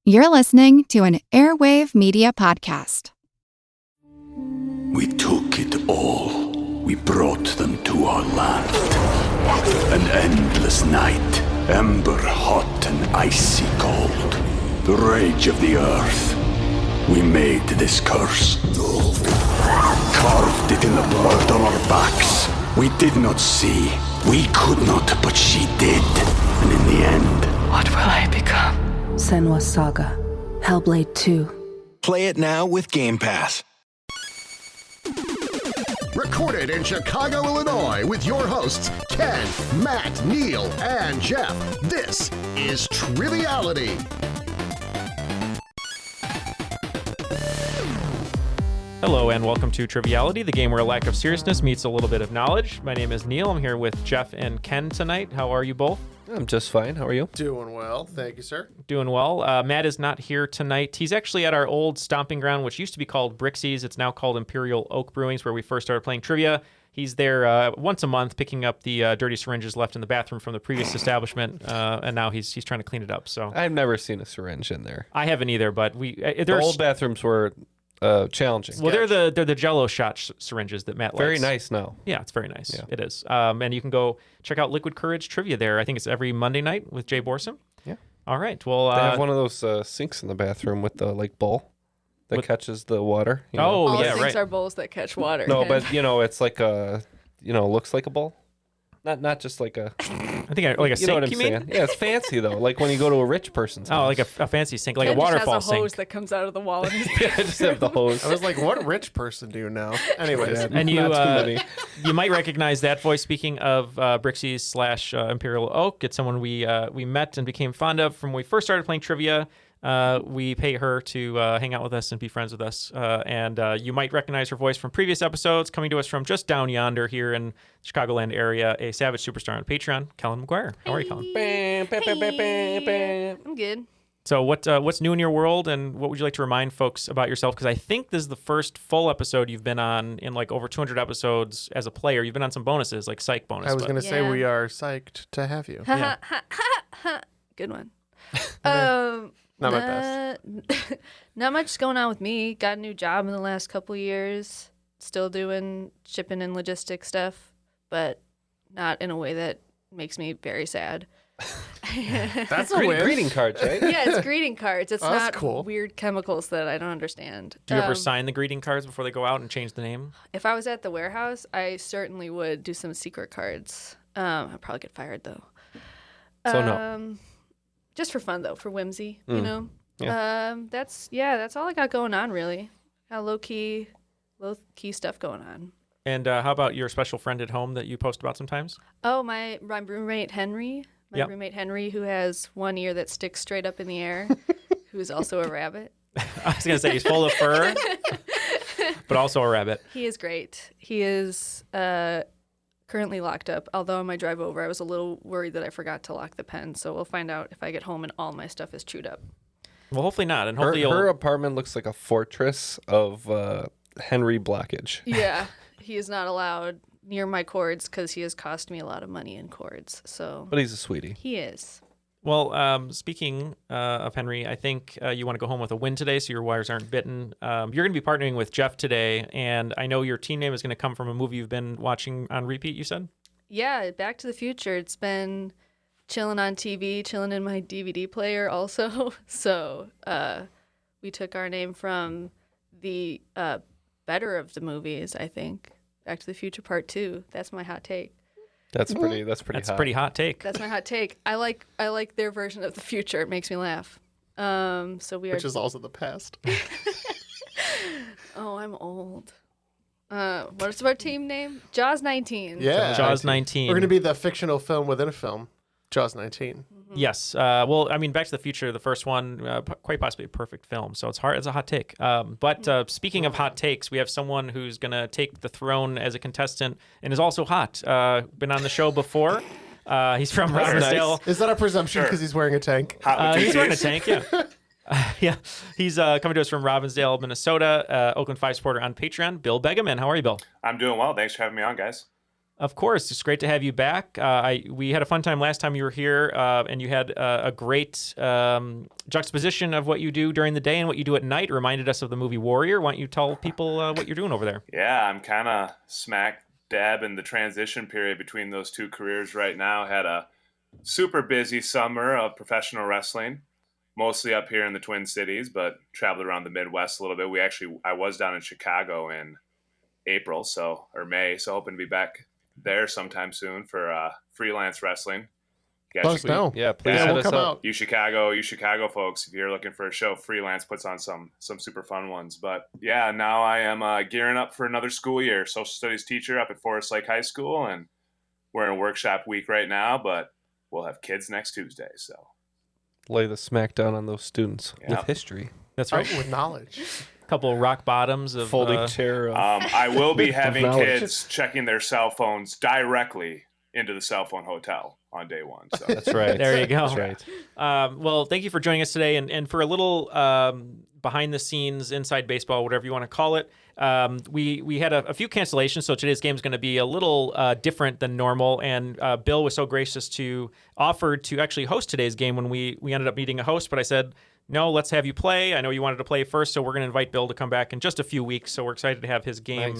You're listening to an Airwave Media podcast. We took it all. We brought them to our land. An endless night, ember hot and icy cold. The rage of the earth. We made this curse. Carved it in the blood on our backs. We did not see. We could not, but she did. And in the end, what will I become? Senua's Saga. Hellblade 2. Play it now with Game Pass. Recorded in Chicago, Illinois, with your hosts, Ken, Matt, Neal, and Jeff. This is Triviality. Hello and welcome to Triviality, the game where a lack of seriousness meets a little bit of knowledge. My name is Neal. I'm here with Jeff and Ken tonight. How are you both? I'm just fine. How are you? Doing well. Thank you, sir. Doing well. Matt is not here tonight. He's actually at our old stomping ground, which used to be called Brixie's. It's now called Imperial Oak Brewings, where we first started playing trivia. He's there once a month picking up the dirty syringes left in the bathroom from the previous establishment, and now he's trying to clean it up. So I've never seen a syringe in there. I haven't either, but The old bathrooms were challenging. Well, they're the Jell-O shot syringes that Matt likes. Very nice now. Yeah, it's very nice. Yeah. It is. And you can go check out Liquid Courage Trivia there. I think it's every Monday night with Jay Borsom. Yeah. All right. Well, they have one of those sinks in the bathroom with the bowl that catches the water. You know? Oh, yeah, sinks right. are bowls that catch water. No, but it's like looks like a bowl. Not just like a. I think like a sink. Know what I'm you mean? saying? Yeah, it's fancy though. Like when you go to a rich person's house. Oh, like a fancy sink, like Ken a waterfall just has a hose sink. that comes out of the wall. In his Yeah, I just have the hose. I was like, what rich person do you know? Anyways. Yeah, And not too many. you might recognize that voice. Speaking of Brixie's / Imperial Oak, it's someone we met and became fond of from when we first started playing trivia. We pay her to hang out with us and be friends with us. And you might recognize her voice from previous episodes, coming to us from just down yonder here in the Chicagoland area, a savage superstar on Patreon, Kellyn Maguire. How are you, Kellyn? I'm good. So what's new in your world, and what would you like to remind folks about yourself? Because I think this is the first full episode you've been on in like over 200 episodes as a player. You've been on some bonuses, like psych bonus. I was going to say we are psyched to have you. Yeah. Good one. Not my best. Not much going on with me. Got a new job in the last couple of years. Still doing shipping and logistics stuff, but not in a way that makes me very sad. That's a win. Greeting cards, right? Yeah, it's greeting cards. It's that's not cool. Weird chemicals that I don't understand. Do you ever sign the greeting cards before they go out and change the name? If I was at the warehouse, I certainly would do some secret cards. I'd probably get fired though. So no. Just for fun though, for whimsy, you know. Yeah. That's all I got going on really. Got low key stuff going on. And how about your special friend at home that you post about sometimes? Oh, my roommate Henry. Roommate Henry, who has one ear that sticks straight up in the air, who is also a rabbit. I was gonna say he's full of fur, but also a rabbit. He is great. He is currently locked up. Although on my drive over, I was a little worried that I forgot to lock the pen. So we'll find out if I get home and all my stuff is chewed up. Well, hopefully not. And hopefully her apartment looks like a fortress of Henry blockage. Yeah, he is not allowed near my cords because he has cost me a lot of money in cords. So, But he's a sweetie. He is. Well, speaking of Henry, I think you want to go home with a win today so your wires aren't bitten. You're going to be partnering with Jeff today, and I know your team name is going to come from a movie you've been watching on repeat, you said? Yeah, Back to the Future. It's been chilling on TV, chilling in my DVD player also. So we took our name from the better of the movies, I think. Back to the Future Part 2. That's my hot take. That's pretty That's hot. a pretty hot take. That's my hot take. I like their version of the future. It makes me laugh. Which is also the past. Oh, I'm old. What's our team name? Jaws 19. Yeah. Jaws 19. We're going to be the fictional film within a film. Jaws 19. Yes. Well, I mean, Back to the Future, the first one, quite possibly a perfect film. So it's hard. It's a hot take. But speaking of hot takes, we have someone who's going to take the throne as a contestant and is also hot. Been on the show before. He's from Robbinsdale. Is that a presumption because he's wearing a tank? He's wearing a tank, yeah. Yeah. He's coming to us from Robbinsdale, Minnesota, Oakland 5 supporter on Patreon, Bill Boegeman. How are you, Bill? I'm doing well. Thanks for having me on, guys. Of course. It's great to have you back. We had a fun time last time you were here, and you had a great juxtaposition of what you do during the day and what you do at night. It reminded us of the movie Warrior. Why don't you tell people what you're doing over there? Yeah, I'm kind of smack dab in the transition period between those two careers right now. Had a super busy summer of professional wrestling, mostly up here in the Twin Cities, but traveled around the Midwest a little bit. I was down in Chicago in April, or May, so hoping to be back there sometime soon for freelance wrestling. Let us know. Yeah, please Yeah, hit we'll us come up. out. You Chicago folks, if you're looking for a show, freelance puts on some super fun ones. But yeah, now I am gearing up for another school year. Social studies teacher up at Forest Lake High School, and we're in a workshop week right now, but we'll have kids next Tuesday. So Lay the smack down on those students Yeah. with history. That's right. With knowledge. A couple rock bottoms of Folding chair. I will be having knowledge. kids checking their cell phones directly into the cell phone hotel on day one. So That's right. There you go. That's right. Well, thank you for joining us today. And for a little behind the scenes, inside baseball, whatever you want to call it, we had a few cancellations. So today's game is going to be a little different than normal. And Bill was so gracious to offer to actually host today's game when we ended up needing a host. But I said, no, let's have you play. I know you wanted to play first, so we're going to invite Bill to come back in just a few weeks. So we're excited to have his game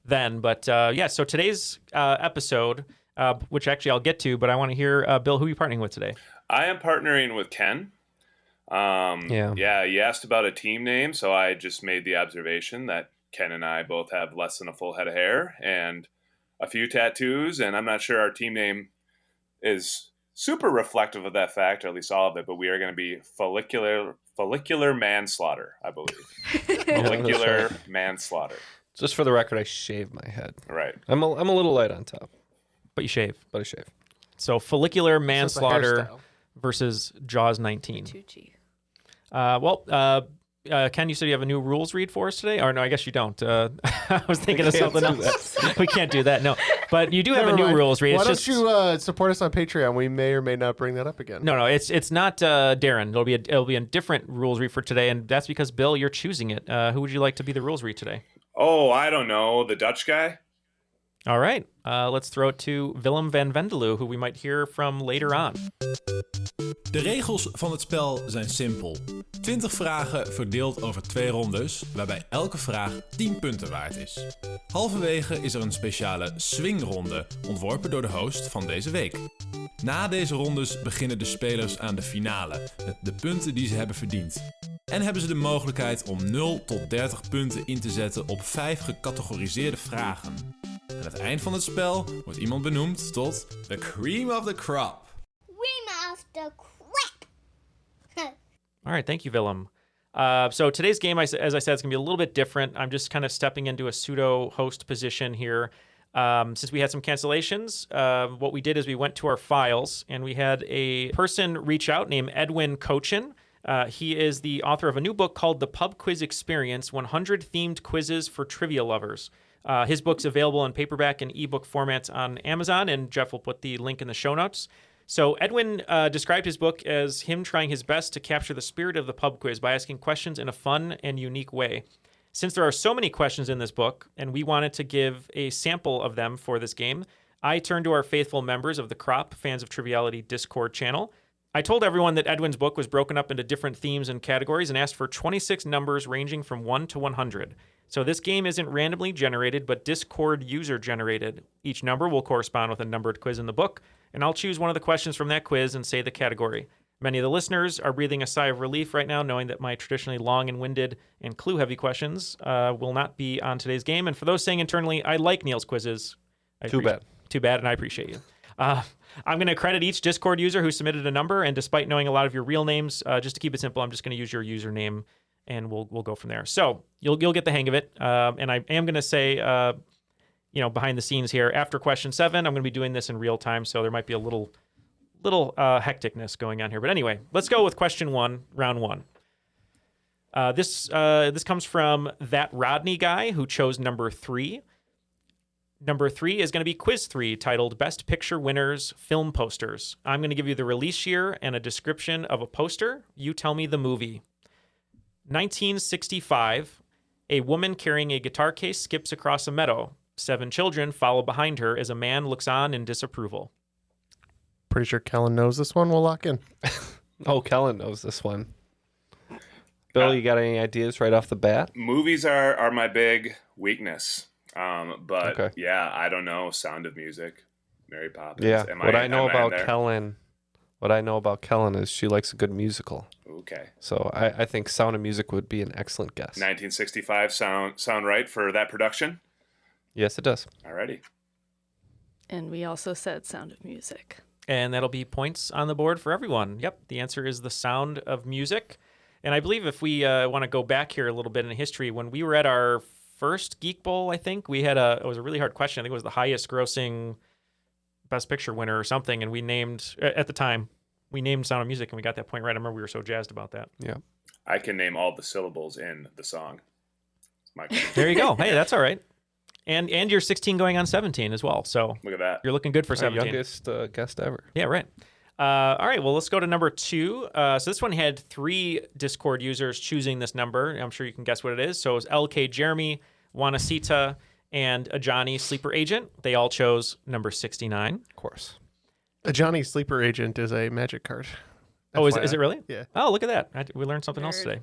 then. But so today's episode, which actually I'll get to, but I want to hear, Bill, who are you partnering with today? I am partnering with Ken. Yeah, you asked about a team name, so I just made the observation that Ken and I both have less than a full head of hair and a few tattoos, and I'm not sure our team name is super reflective of that fact, or at least all of it, but we are going to be follicular manslaughter, I believe. Follicular manslaughter. Just for the record, I shave my head. Right. I'm a little light on top, But you shave. but I shave. So follicular It's just a manslaughter hairstyle. versus Jaws 19. Tucci. Ken, you said you have a new rules read for us today? Or no, I guess you don't. I was thinking of can't something do else. We can't do that, no. But you do have a Never new mind. rules read. Why It's don't you support us on Patreon? We may or may not bring that up again. No, it's not Darren. It'll be a different rules read for today, and that's because, Bill, you're choosing it. Who would you like to be the rules read today? Oh, I don't know. The Dutch guy? All right. Let's throw it to Willem van Vendeloo, who we might hear from later on. De regels van het spel zijn simpel. 20 vragen verdeeld over 2 rondes, waarbij elke vraag 10 punten waard is. Halverwege is er een speciale swingronde, ontworpen door de host van deze week. Na deze rondes beginnen de spelers aan de finale, met de punten die ze hebben verdiend. En hebben ze de mogelijkheid om 0 tot 30 punten in te zetten op 5 gecategoriseerde vragen. Aan het eind van het spel wordt iemand benoemd tot the cream of the crop. Cream of the crap. All right, thank you, Willem. So today's game, as I said, is going to be a little bit different. I'm just kind of stepping into a pseudo-host position here. Since we had some cancellations, what we did is we went to our files, and we had a person reach out named Edwin Kotchian. He is the author of a new book called The Pub Quiz Experience, 100 Themed Quizzes for Trivia Lovers. His book's available in paperback and ebook formats on Amazon, and Jeff will put the link in the show notes. So Edwin described his book as him trying his best to capture the spirit of the pub quiz by asking questions in a fun and unique way. Since there are so many questions in this book, and we wanted to give a sample of them for this game, I turned to our faithful members of the Crop Fans of Triviality Discord channel. I told everyone that Edwin's book was broken up into different themes and categories and asked for 26 numbers ranging from 1 to 100. So this game isn't randomly generated, but Discord user generated. Each number will correspond with a numbered quiz in the book, and I'll choose one of the questions from that quiz and say the category. Many of the listeners are breathing a sigh of relief right now, knowing that my traditionally long and winded and clue-heavy questions will not be on today's game. And for those saying internally, I like Neal's quizzes. Too bad, and I appreciate you. I'm going to credit each Discord user who submitted a number, and despite knowing a lot of your real names, just to keep it simple, I'm just going to use your username, and we'll go from there. So you'll get the hang of it, and I am going to say, behind the scenes here, after question 7, I'm going to be doing this in real time, so there might be a little hecticness going on here. But anyway, let's go with question 1, round 1. This comes from that Rodney guy who chose number 3. Number 3 is going to be quiz 3, titled Best Picture Winners Film Posters. I'm going to give you the release year and a description of a poster. You tell me the movie. 1965, a woman carrying a guitar case skips across a meadow. 7 children follow behind her as a man looks on in disapproval. Pretty sure Kellyn knows this one. We'll lock in. Oh, Kellyn knows this one. Bill, you got any ideas right off the bat? Movies are my big weakness. But yeah, I don't know. Sound of Music, Mary Poppins. Yeah. What I know about Kellyn is she likes a good musical. Okay. So I think Sound of Music would be an excellent guess. 1965 sound right for that production? Yes, it does. Alrighty. And we also said Sound of Music. And that'll be points on the board for everyone. Yep, the answer is The Sound of Music. And I believe if we want to go back here a little bit in history, when we were at our first Geek Bowl, I think, we had it was a really hard question. I think it was the highest grossing Best Picture winner or something. And we named, at the time, Sound of Music, and we got that point right. I remember we were so jazzed about that. Yeah. I can name all the syllables in the song. There you go. Hey, that's all right. And you're 16 going on 17 as well. So look at that. You're looking good for 17. Youngest guest ever. Yeah, right. All right, well, let's go to number 2. So this one had 3 Discord users choosing this number. I'm sure you can guess what it is. So it was LK Jeremy, Wanasita, and a Johnny Sleeper Agent. They all chose number 69. Of course. A Johnny Sleeper Agent is a magic card. Oh, is it really? Yeah. Oh, look at that. We learned something else today.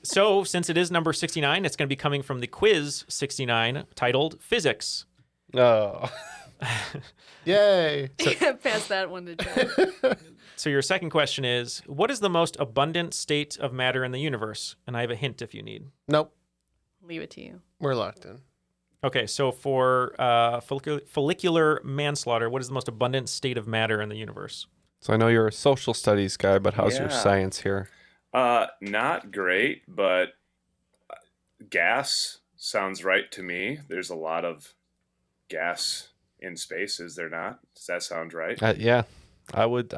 So since it is number 69, it's going to be coming from the quiz 69 titled Physics. Oh. Yay. Pass that one to Jeff. So your second question is, what is the most abundant state of matter in the universe? And I have a hint if you need. Nope. Leave it to you. We're locked in. Okay, so for follicular manslaughter, what is the most abundant state of matter in the universe? So I know you're a social studies guy, but how's your science here? Not great, but gas sounds right to me. There's a lot of gas in space, is there not? Does that sound right? Yeah, I would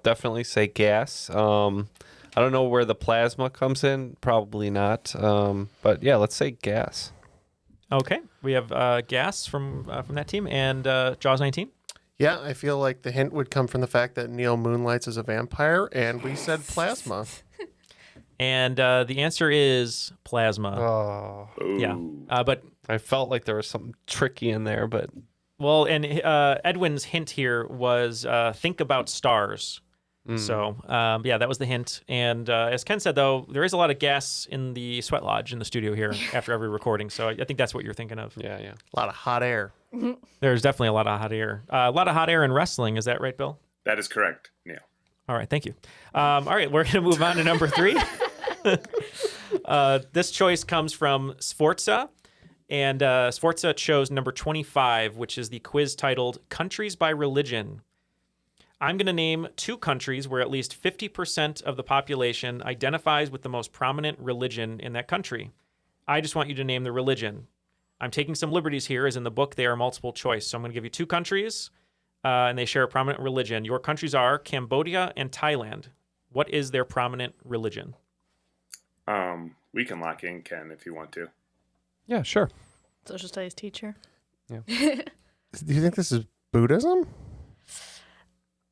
definitely say gas. I don't know where the plasma comes in. Probably not. But yeah, let's say gas. Okay, we have gas from that team and Jaws 19. Yeah, I feel like the hint would come from the fact that Neal moonlights as a vampire, and we said plasma. And the answer is plasma. Oh. Yeah, but I felt like there was something tricky in there, but... Well, and Edwin's hint here was think about stars. So, yeah, that was the hint. And as Ken said, though, there is a lot of gas in the sweat lodge in the studio here after every recording. So I think that's what you're thinking of. Yeah. A lot of hot air. There's definitely a lot of hot air. A lot of hot air in wrestling. Is that right, Bill? That is correct, Neal. All right, thank you. All right, we're going to move on to number 3. This choice comes from Sforza. And Sforza chose number 25, which is the quiz titled Countries by Religion. I'm going to name 2 countries where at least 50% of the population identifies with the most prominent religion in that country. I just want you to name the religion. I'm taking some liberties here, as in the book they are multiple choice. So I'm going to give you 2 countries, and they share a prominent religion. Your countries are Cambodia and Thailand. What is their prominent religion? We can lock in, Ken, if you want to. Yeah, sure. Social studies teacher. Yeah. Do you think this is Buddhism?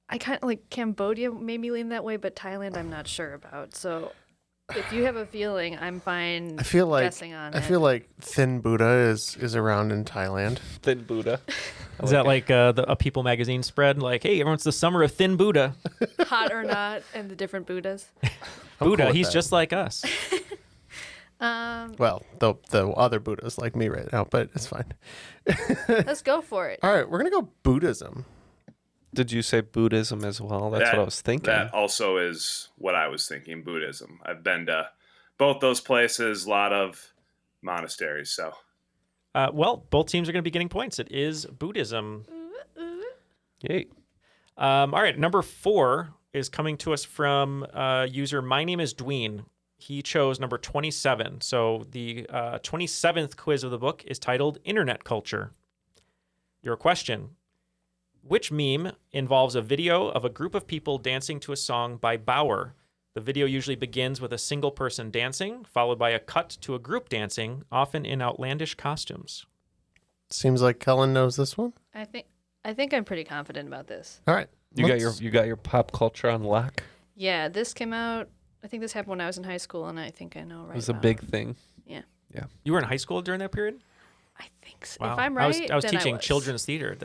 I kind of like Cambodia made me lean that way, but Thailand I'm not sure about. So if you have a feeling, I'm fine guessing on it. I feel like Thin Buddha is around in Thailand. Thin Buddha. Is that like a People magazine spread? Like, hey, everyone's the summer of Thin Buddha. Hot or not, and the different Buddhas. Buddha, cool he's that. just like us. Well, the other Buddhas like me right now, but it's fine. Let's go for it. All right, we're going to go Buddhism. Did you say Buddhism as well? That's what I was thinking. That also is what I was thinking, Buddhism. I've been to both those places, a lot of monasteries. So, well, both teams are going to be getting points. It is Buddhism. Yay. All right, number 4 is coming to us from user My Name is Dween. He chose number 27. So the 27th quiz of the book is titled Internet Culture. Your question: which meme involves a video of a group of people dancing to a song by Bauer? The video usually begins with a single person dancing, followed by a cut to a group dancing, often in outlandish costumes. Seems like Kellyn knows this one. I think I'm pretty confident about this. All right. You got your pop culture on lock? Yeah, this came out, I think this happened when I was in high school, and I think I know right It was a about big thing. Yeah. Yeah. You were in high school during that period? I think so. Wow. If I'm right, I was then teaching children's theater.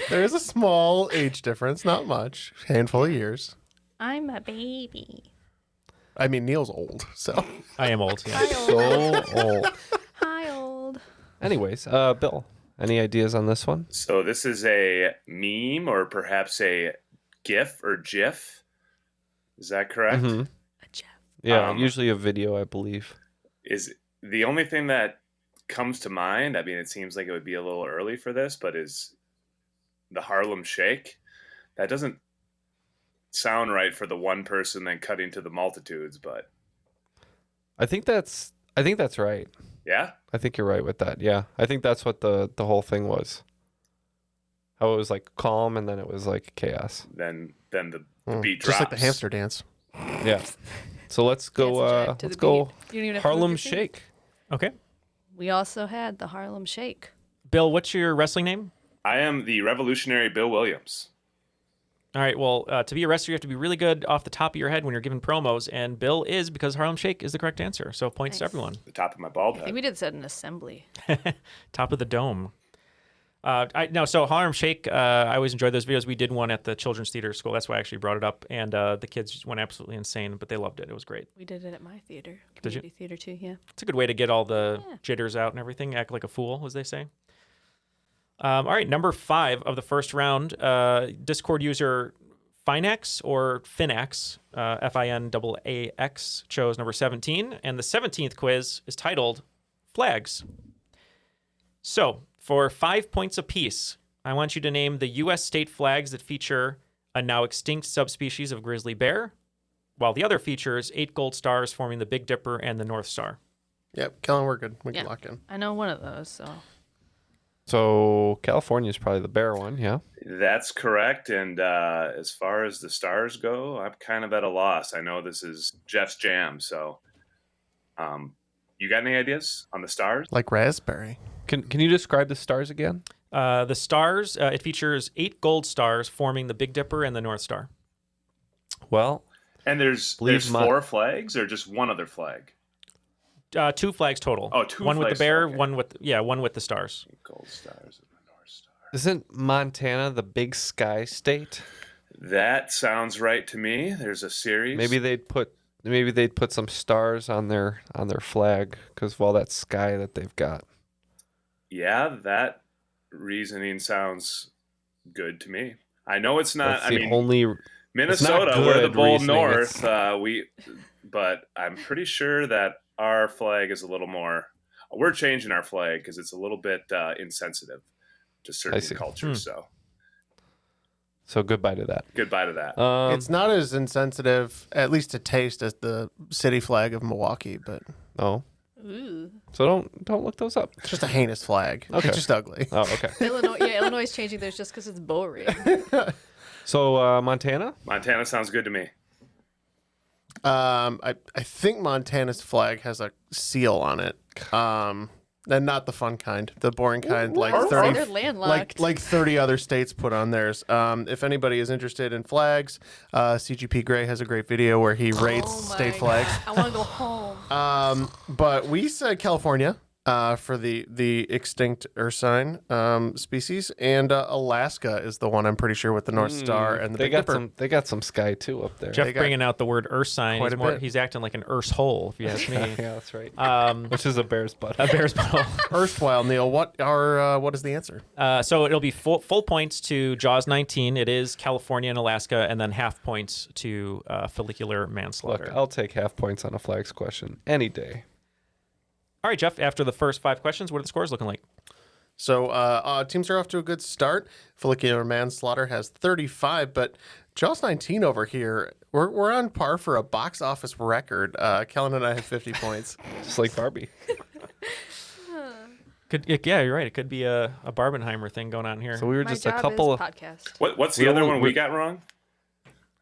There is a small age difference, not much, handful of years. I'm a baby. I mean, Neal's old, so. I am old. Yeah. So old. Hi, old. Anyways, Bill, any ideas on this one? So this is a meme or perhaps a GIF or GIF. Is that correct? Mm-hmm. Yeah, usually a video, I believe. Is the only thing that comes to mind, I mean, it seems like it would be a little early for this, but is the Harlem Shake. That doesn't sound right for the one person then cutting to the multitudes, but I think that's right. Yeah? I think you're right with that. Yeah. I think that's what the whole thing was. How it was like calm and then it was like chaos. Then the beat drops. Just like the hamster dance. Yeah. So let's go Harlem Shake. Okay. We also had the Harlem Shake. Bill, what's your wrestling name? I am the revolutionary Bill Williams. All right, well, to be a wrestler, you have to be really good off the top of your head when you're giving promos, and Bill is, because Harlem Shake is the correct answer. So points to everyone. The top of my bald I head. think we did set an assembly. Top of the dome. So Harlem Shake, I always enjoyed those videos. We did one at the Children's Theater School. That's why I actually brought it up, and the kids just went absolutely insane, but they loved it. It was great. We did it at my theater. Did you? Community theater too, yeah. It's a good way to get all the jitters out and everything. Act like a fool, as they say. All right, number 5 of the first round. Discord user Finax or Finax, Finax, chose number 17. And the 17th quiz is titled Flags. So, for 5 points apiece, I want you to name the U.S. state flags that feature a now extinct subspecies of grizzly bear, while the other features 8 gold stars forming the Big Dipper and the North Star. Yep, Kellyn, we're good. We can lock in. I know one of those, so. So California is probably the bear one, yeah? That's correct. And as far as the stars go, I'm kind of at a loss. I know this is Jeff's jam, so you got any ideas on the stars? Like raspberry. Can you describe the stars again? The stars, it features 8 gold stars forming the Big Dipper and the North Star. Well, and there's 4 flags or just one other flag? 2 flags total. Oh, 2 one flags. with the bear, okay. one with the stars. 8 gold stars and the North Star. Isn't Montana the big sky state? That sounds right to me. There's a series. Maybe they'd put some stars on their flag because of all that sky that they've got. Yeah, that reasoning sounds good to me. I know it's not. That's only Minnesota, we're the bold North. But I'm pretty sure that our flag is a little more. We're changing our flag because it's a little bit insensitive to certain cultures. So goodbye to that. Goodbye to that. It's not as insensitive, at least to taste, as the city flag of Milwaukee, but oh. Ooh. So don't look those up. It's just a heinous flag. Okay. It's just ugly. Oh, okay. Illinois is changing theirs just because it's boring. So Montana? Montana sounds good to me. I think Montana's flag has a seal on it. And not the fun kind, the boring kind, like 30, they're landlocked. like 30 other states put on theirs. If anybody is interested in flags, CGP Grey has a great video where he rates state flags. I want to go home. But we said California for the extinct ursine species, and Alaska is the one I'm pretty sure with the North Star and the Big Dipper. They got some sky too up there. Jeff bringing out the word ursine. He's acting like an Urs hole, if you ask me. Yeah, that's right. Which is a bear's butt. A bear's butt. Erstwhile, Neal, what is the answer? So it'll be full points to Jaws 19. It is California and Alaska, and then half points to follicular manslaughter. Look, I'll take half points on a flags question any day. All right, Jeff, after the first 5 questions, what are the scores looking like? So teams are off to a good start. Follicular manslaughter has 35, but Jaws 19 over here, we're on par for a box office record. Kellyn and I have 50 points. Just like Barbie. Yeah, you're right. It could be a Barbenheimer thing going on here. So we were just a couple of podcast. What's the other one we got wrong?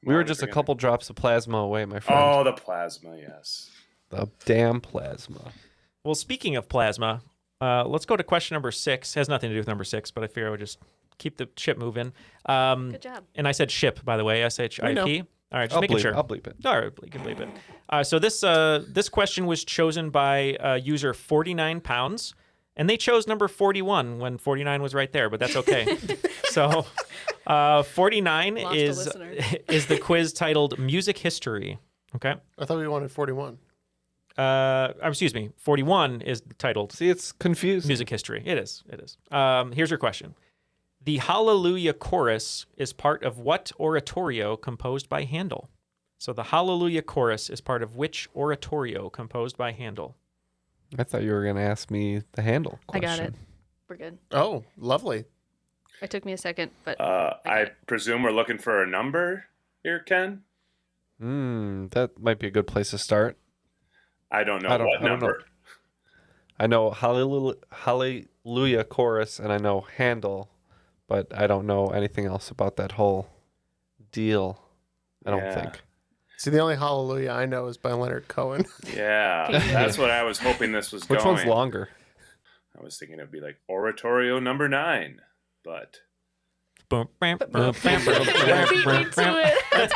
We were just a couple drops of plasma away, my friend. Oh, the plasma, yes. The damn plasma. Well, speaking of plasma, let's go to question number 6. It has nothing to do with number 6, but I figure I would just keep the ship moving. Good job. And I said ship, by the way, SHIP. All right, just making sure. I'll bleep it. All right, you can bleep it. So this question was chosen by user 49 pounds, and they chose number 41 when 49 was right there, but that's okay. So 49 is the quiz titled Music History. Okay. I thought we wanted 41. Excuse me. 41 is titled. See, it's confused. Music History. It is. Here's your question. The Hallelujah Chorus is part of what oratorio composed by Handel? So the Hallelujah Chorus is part of which oratorio composed by Handel? I thought you were going to ask me the Handel question. I got it. We're good. Oh, lovely. It took me a second, but I presume we're looking for a number here, Ken? That might be a good place to start. I don't know what number. I know Hallelujah Chorus, and I know Handel, but I don't know anything else about that whole deal, I don't think. See, the only Hallelujah I know is by Leonard Cohen. Yeah, that's what I was hoping this was going. Which one's longer? I was thinking it'd be like Oratorio number 9, but... That's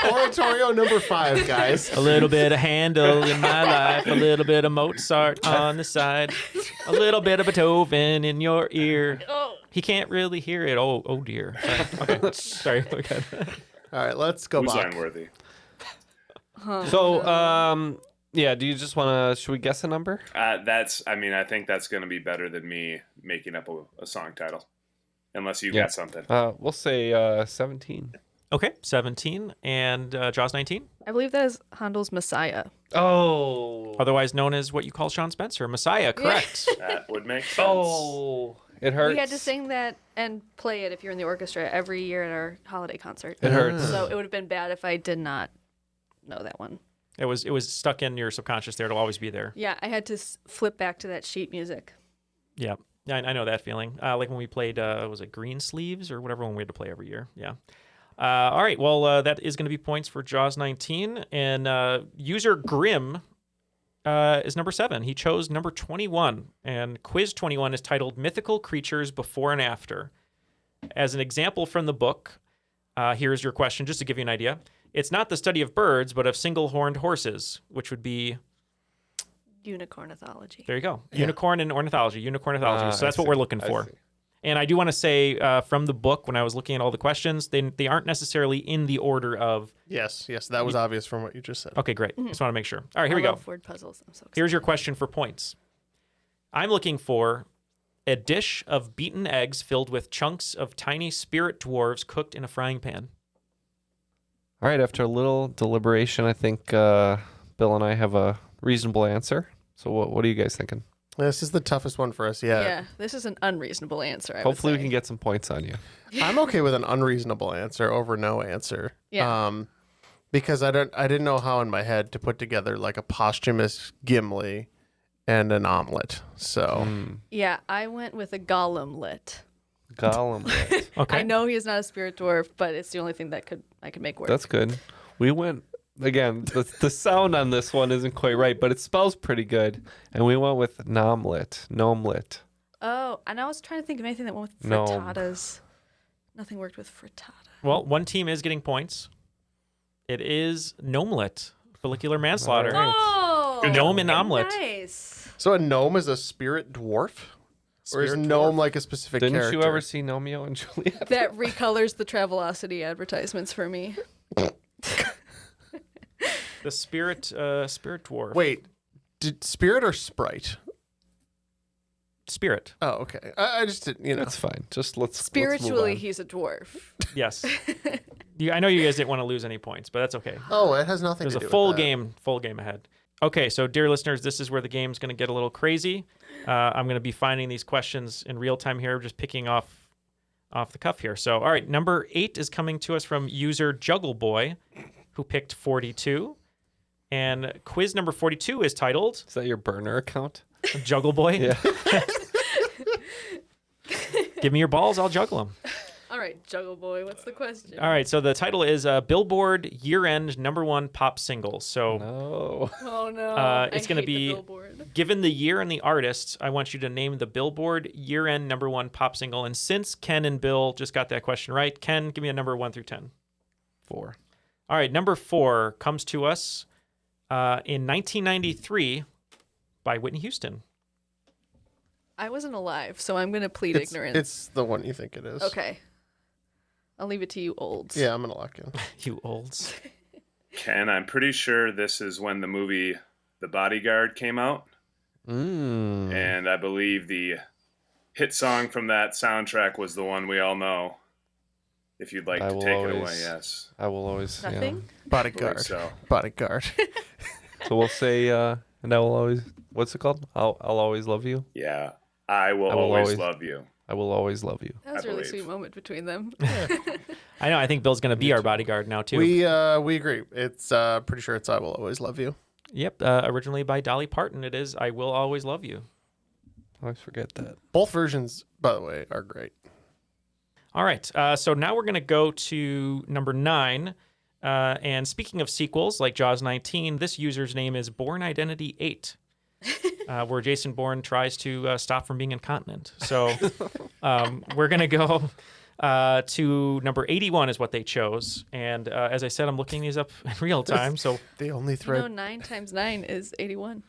Oratorio number 5, guys. A little bit of Handel in my life, a little bit of Mozart on the side, a little bit of Beethoven in your ear. He can't really hear it. Oh dear. Okay. Sorry. Okay. All right, let's go Who's back. Unworthy? So, yeah, do you just want to, should we guess a number? I think that's going to be better than me making up a song title. Unless you got something. We'll say 17. Okay, 17. And Jaws 19? I believe that is Handel's Messiah. Oh. Otherwise known as what you call Sean Spencer. Messiah, correct. That would make sense. Oh. It hurts. We had to sing that and play it if you're in the orchestra every year at our holiday concert. It hurts. So it would have been bad if I did not know that one. It was stuck in your subconscious there. It'll always be there. Yeah, I had to flip back to that sheet music. Yeah. I know that feeling. Like when we played, was it Green Sleeves or whatever one we had to play every year? Yeah. All right. Well, that is going to be points for Jaws 19. And user Grim is number 7. He chose number 21. And quiz 21 is titled Mythical Creatures Before and After. As an example from the book, here's your question, just to give you an idea. It's not the study of birds, but of single-horned horses, which would be... Unicornithology. There you go. Yeah. Unicorn and ornithology. Unicornithology. So that's what we're looking for. see. And I do want to say from the book, when I was looking at all the questions, they aren't necessarily in the order of... Yes, that was obvious from what you just said. Okay, great. Just want to make sure. All right, here we go. Word puzzles. I'm so excited. Here's your question for points. I'm looking for a dish of beaten eggs filled with chunks of tiny spirit dwarves cooked in a frying pan. All right, after a little deliberation, I think Bill and I have a reasonable answer. So what are you guys thinking? This is the toughest one for us yet. Yeah, this is an unreasonable answer. Hopefully we can get some points on you. I'm okay with an unreasonable answer over no answer. Yeah. Because I didn't know how in my head to put together like a posthumous Gimli and an omelet. So Yeah, I went with a Gollum-lit. Gollum-lit. Okay. I know he is not a spirit dwarf, but it's the only thing that I could make work. That's good. We went, again, the sound on this one isn't quite right, but it spells pretty good. And we went with Gnomelet. Oh, and I was trying to think of anything that went with Gnome. frittatas. Nothing worked with frittata. Well, one team is getting points. It is Gnomelet, follicular manslaughter. All right. Oh, Gnome and omelet. Nice. So a gnome is a spirit dwarf? Or is Spirit gnome dwarf. like a specific Didn't character? you ever see Romeo and Juliet? That recolors the Travelocity advertisements for me. The spirit dwarf. Wait, did spirit or sprite? Spirit. Oh, okay. I just didn't, That's fine. Just let's Spiritually, move on. he's a dwarf. Yes. I know you guys didn't want to lose any points, but that's okay. Oh, it has nothing There's to do a full with that. game ahead. Okay, so dear listeners, this is where the game's going to get a little crazy. I'm going to be finding these questions in real time here, just picking off the cuff here. So, all right, number 8 is coming to us from user Juggle Boy, who picked 42. And quiz number 42 is titled... Is that your burner account? Juggle Boy? Yeah. Give me your balls, I'll juggle them. All right, Juggle Boy, what's the question? All right, so the title is Billboard Year-End #1 Pop Singles. So No. Oh, no. it's going to hate the be, Billboard. given the year and the artist, I want you to name the Billboard Year-End #1 Pop Single. And since Ken and Bill just got that question right, Ken, give me a number 1 through 10. 4. All right, number 4 comes to us in 1993 by Whitney Houston. I wasn't alive, so I'm going to plead ignorance. It's the one you think it is. Okay. I'll leave it to you olds. Yeah, I'm going to lock in. You olds. Ken, I'm pretty sure this is when the movie The Bodyguard came out. And I believe the hit song from that soundtrack was the one we all know. If you'd like to take it away, yes. I will always. Nothing? Yeah. Bodyguard. So. Bodyguard. So we'll say, and I will always. What's it called? I'll always love you. Yeah, I will always love you. I will always love you. That was a really sweet moment between them. I know. I think Bill's going to be our bodyguard now too. We agree. It's pretty sure it's I Will Always Love You. Yep. Originally by Dolly Parton, it is I Will Always Love You. I always forget that. Both versions, by the way, are great. All right. So now we're going to go to number 9. And speaking of sequels like Jaws 19, this user's name is Bourne Identity 8. Where Jason Bourne tries to stop from being incontinent. So we're going to go to number 81 is what they chose. And as I said, I'm looking these up in real time. So the only thread. 9 times 9 is 81.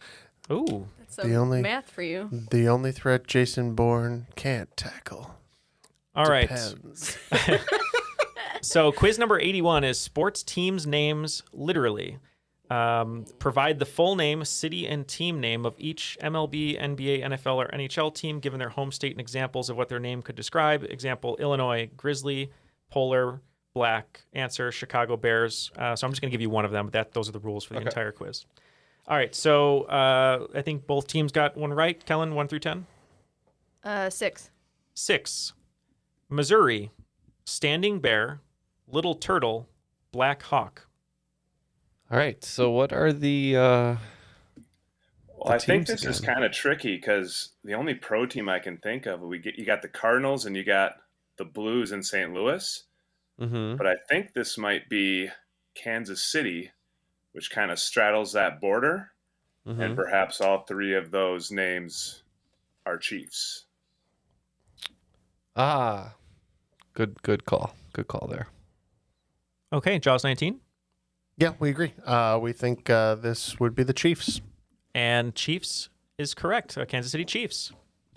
Ooh. That's some math for you. The only threat Jason Bourne can't tackle. All Depends. right. So quiz number 81 is sports teams' names literally. Provide the full name, city, and team name of each MLB, NBA, NFL, or NHL team, given their home state and examples of what their name could describe. Example, Illinois, Grizzly, Polar, Black. Answer, Chicago Bears. So I'm just going to give you one of them, but those are the rules for the entire quiz. All right, so I think both teams got one right. Kellyn, 1 through 10? 6. 6. Missouri, Standing Bear, Little Turtle, Black Hawk. All right. So what are the? Well, I think this is kind of tricky because the only pro team I can think of, you got the Cardinals and you got the Blues in St. Louis. Mm-hmm. But I think this might be Kansas City, which kind of straddles that border. Mm-hmm. And perhaps all 3 of those names are Chiefs. Ah, good call. Good call there. Okay, Jaws 19. Yeah, we agree. We think this would be the Chiefs. And Chiefs is correct. Kansas City Chiefs.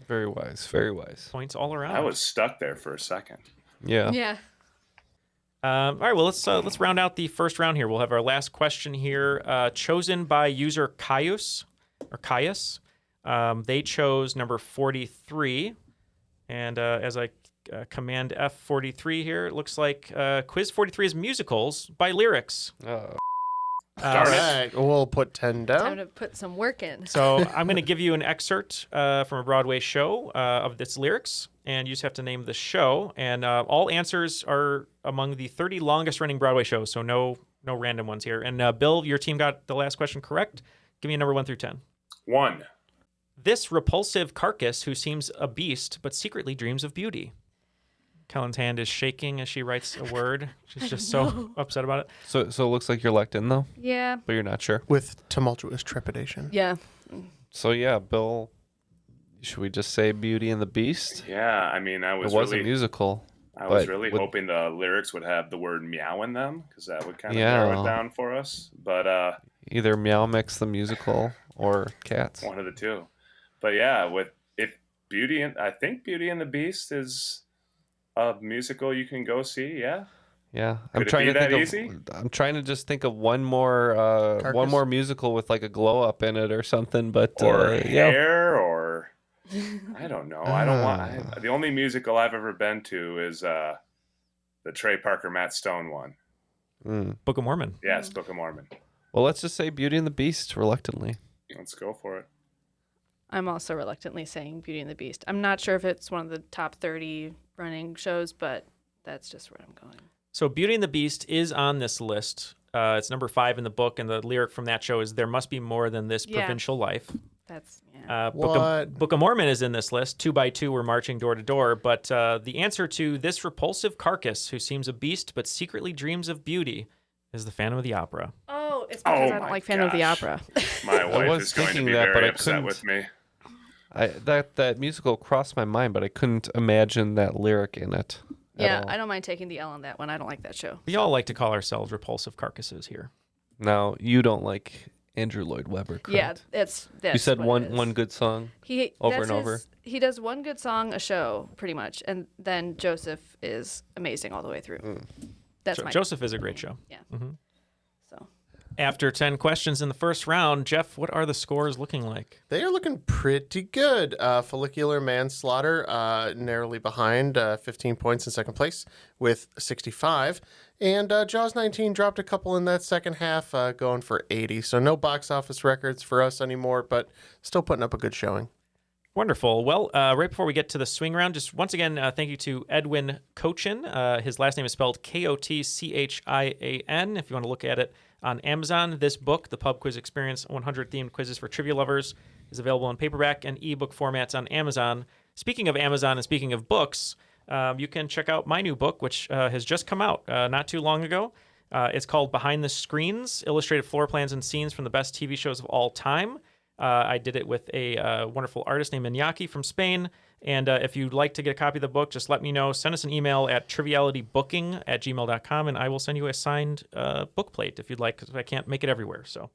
Very wise. Very wise. Points all around. I was stuck there for a second. Yeah. Yeah. All right. Well, let's round out the first round here. We'll have our last question here, chosen by user Caius. They chose number 43, and as I command F43 here, it looks like quiz 43 is musicals by lyrics. All right, we'll put 10 down. Time to put some work in. So I'm going to give you an excerpt from a Broadway show of its lyrics, and you just have to name the show. And all answers are among the 30 longest running Broadway shows, so no random ones here. And Bill, your team got the last question correct. Give me a number 1 through 10. 1. This repulsive carcass who seems a beast but secretly dreams of beauty. Kellyn's hand is shaking as she writes a word. She's just so upset about it. So it looks like you're locked in though. Yeah. But you're not sure. With tumultuous trepidation. Yeah. So yeah, Bill. Should we just say Beauty and the Beast? Yeah, I mean, It was a musical. I was really hoping the lyrics would have the word meow in them because that would kind of narrow it down for us. But either Meow Mix the musical or Cats. One of the two. But yeah, I think Beauty and the Beast is a musical you can go see. Yeah. Yeah, I'm trying to easy? I'm trying to just think of one more musical with like a glow up in it or something. But Hair or I don't know. I don't want. The only musical I've ever been to is the Trey Parker Matt Stone one. Book of Mormon. Yes, Book of Mormon. Well, let's just say Beauty and the Beast reluctantly. Let's go for it. I'm also reluctantly saying Beauty and the Beast. I'm not sure if it's one of the top 30 running shows, but that's just where I'm going. So Beauty and the Beast is on this list. It's number 5 in the book, and the lyric from that show is "There must be more than this provincial life." That's Book of Mormon is in this list. 2 by 2 we're marching door to door. But the answer to this repulsive carcass who seems a beast but secretly dreams of beauty is the Phantom of the Opera. Oh, it's because I don't like Phantom of the Opera. My wife is going to be very upset with me. That musical crossed my mind, but I couldn't imagine that lyric in it. Yeah, I don't mind taking the L on that one. I don't like that show. We all like to call ourselves repulsive carcasses here. Now, you don't like Andrew Lloyd Webber, correct? Yeah, that's You said what it is. one good song over and over? He does one good song a show, pretty much, and then Joseph is amazing all the way through. That's Joseph is a great show. Yeah. Mm-hmm. So, after 10 questions in the first round, Jeff, what are the scores looking like? They are looking pretty good. Follicular Manslaughter narrowly behind, 15 points in second place with 65. And Jaws 19 dropped a couple in that second half, going for 80. So no box office records for us anymore, but still putting up a good showing. Wonderful. Well, right before we get to the swing round, just once again, thank you to Edwin Kotchian. His last name is spelled Kotchian. If you want to look at it on Amazon, this book, The Pub Quiz Experience, 100 Themed Quizzes for Trivia Lovers, is available in paperback and ebook formats on Amazon. Speaking of Amazon and speaking of books, you can check out my new book, which has just come out not too long ago. It's called Behind the Screens, Illustrated Floor Plans and Scenes from the Best TV Shows of All Time. I did it with a wonderful artist named Iñaki from Spain. And if you'd like to get a copy of the book, just let me know. Send us an email at trivialitybooking@gmail.com, and I will send you a signed book plate if you'd like, because I can't make it everywhere. So,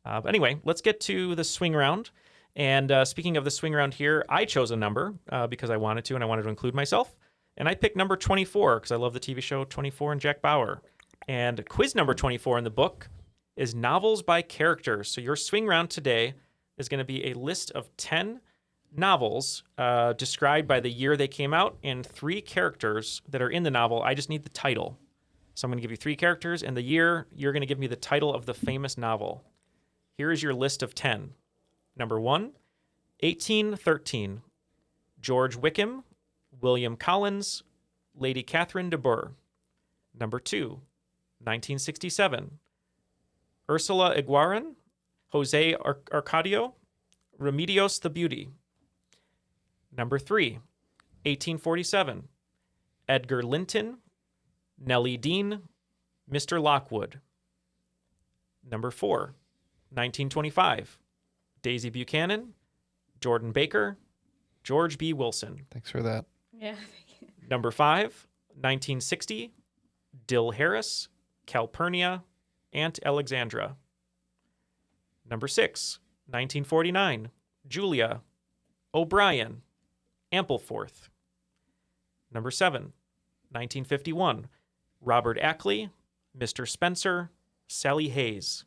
but anyway, let's get to the swing round. And speaking of the swing round here, I chose a number because I wanted to, and I wanted to include myself. And I picked number 24 because I love the TV show 24 and Jack Bauer. And quiz number 24 in the book is novels by characters. So your swing round today is going to be a list of 10 novels described by the year they came out and 3 characters that are in the novel. I just need the title. So I'm going to give you 3 characters and the year. You're going to give me the title of the famous novel. Here is your list of 10. Number 1, 1813, George Wickham, William Collins, Lady Catherine de Bourgh. Number 2, 1967, Ursula Iguaran, Jose Arcadio, Remedios the Beauty. Number 3, 1847, Edgar Linton, Nellie Dean, Mr. Lockwood. Number 4, 1925, Daisy Buchanan, Jordan Baker, George B. Wilson. Thanks for that. yeah. Number 5, 1960, Dill Harris, Calpurnia, Aunt Alexandra. Number 6, 1949, Julia, O'Brien, Ampleforth. Number 7, 1951, Robert Ackley, Mr. Spencer, Sally Hayes.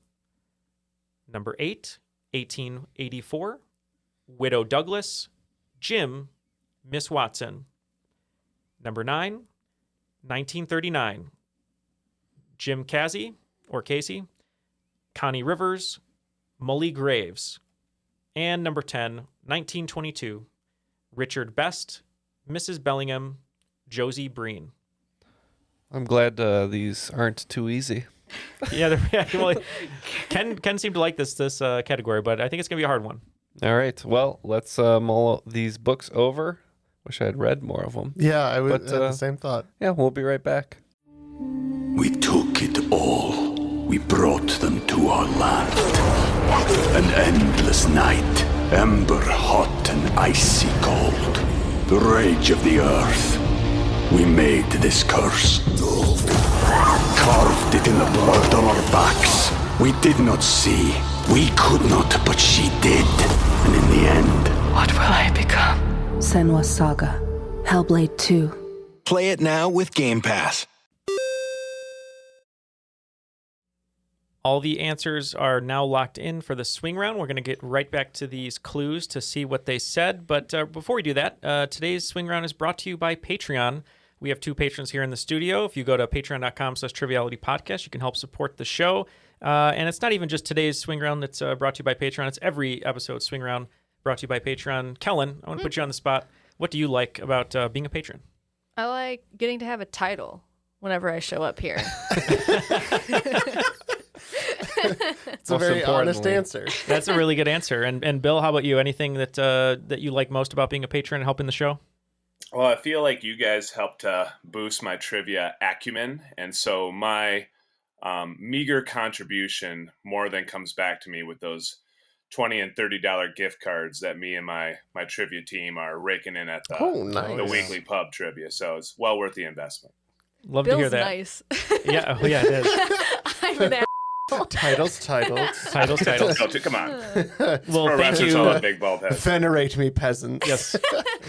Number 8, 1884, Widow Douglas, Jim, Miss Watson. Number 9, 1939, Jim Casey, Connie Rivers, Molly Graves. And number 10, 1922, Richard Best, Mrs. Bellingham, Josie Breen. I'm glad these aren't too easy. Yeah, well, Ken seemed to like this category, but I think it's going to be a hard one. All right. Well, let's mull these books over. Wish I had read more of them. Yeah, I would had the same thought. Yeah, we'll be right back. We took it all. We brought them to our land. An endless night, ember hot and icy cold. The rage of the earth. We made this curse. Carved it in the blood on our backs. We did not see. We could not, but she did. And in the end... What will I become? Senua's Saga. Hellblade 2. Play it now with Game Pass. All the answers are now locked in for the swing round. We're going to get right back to these clues to see what they said. But before we do that, today's swing round is brought to you by Patreon. We have 2 patrons here in the studio. If you go to patreon.com/trivialitypodcast, you can help support the show. And it's not even just today's swing round that's brought to you by Patreon. It's every episode swing round brought to you by Patreon. Kellyn, I want to put you on the spot. What do you like about being a patron? I like getting to have a title whenever I show up here. It's a very honest answer. That's a really good answer. And Bill, how about you? Anything that you like most about being a patron and helping the show? Well, I feel like you guys helped boost my trivia acumen, and so my meager contribution more than comes back to me with those $20 and $30 gift cards that me and my trivia team are raking in at the weekly pub trivia. So it's well worth the investment. Love Bill's to hear that. Nice. Yeah, oh, yeah, it is. I'm an Titles. Come on. Well, thank you. Big bald head. Venerate me, peasants. Yes.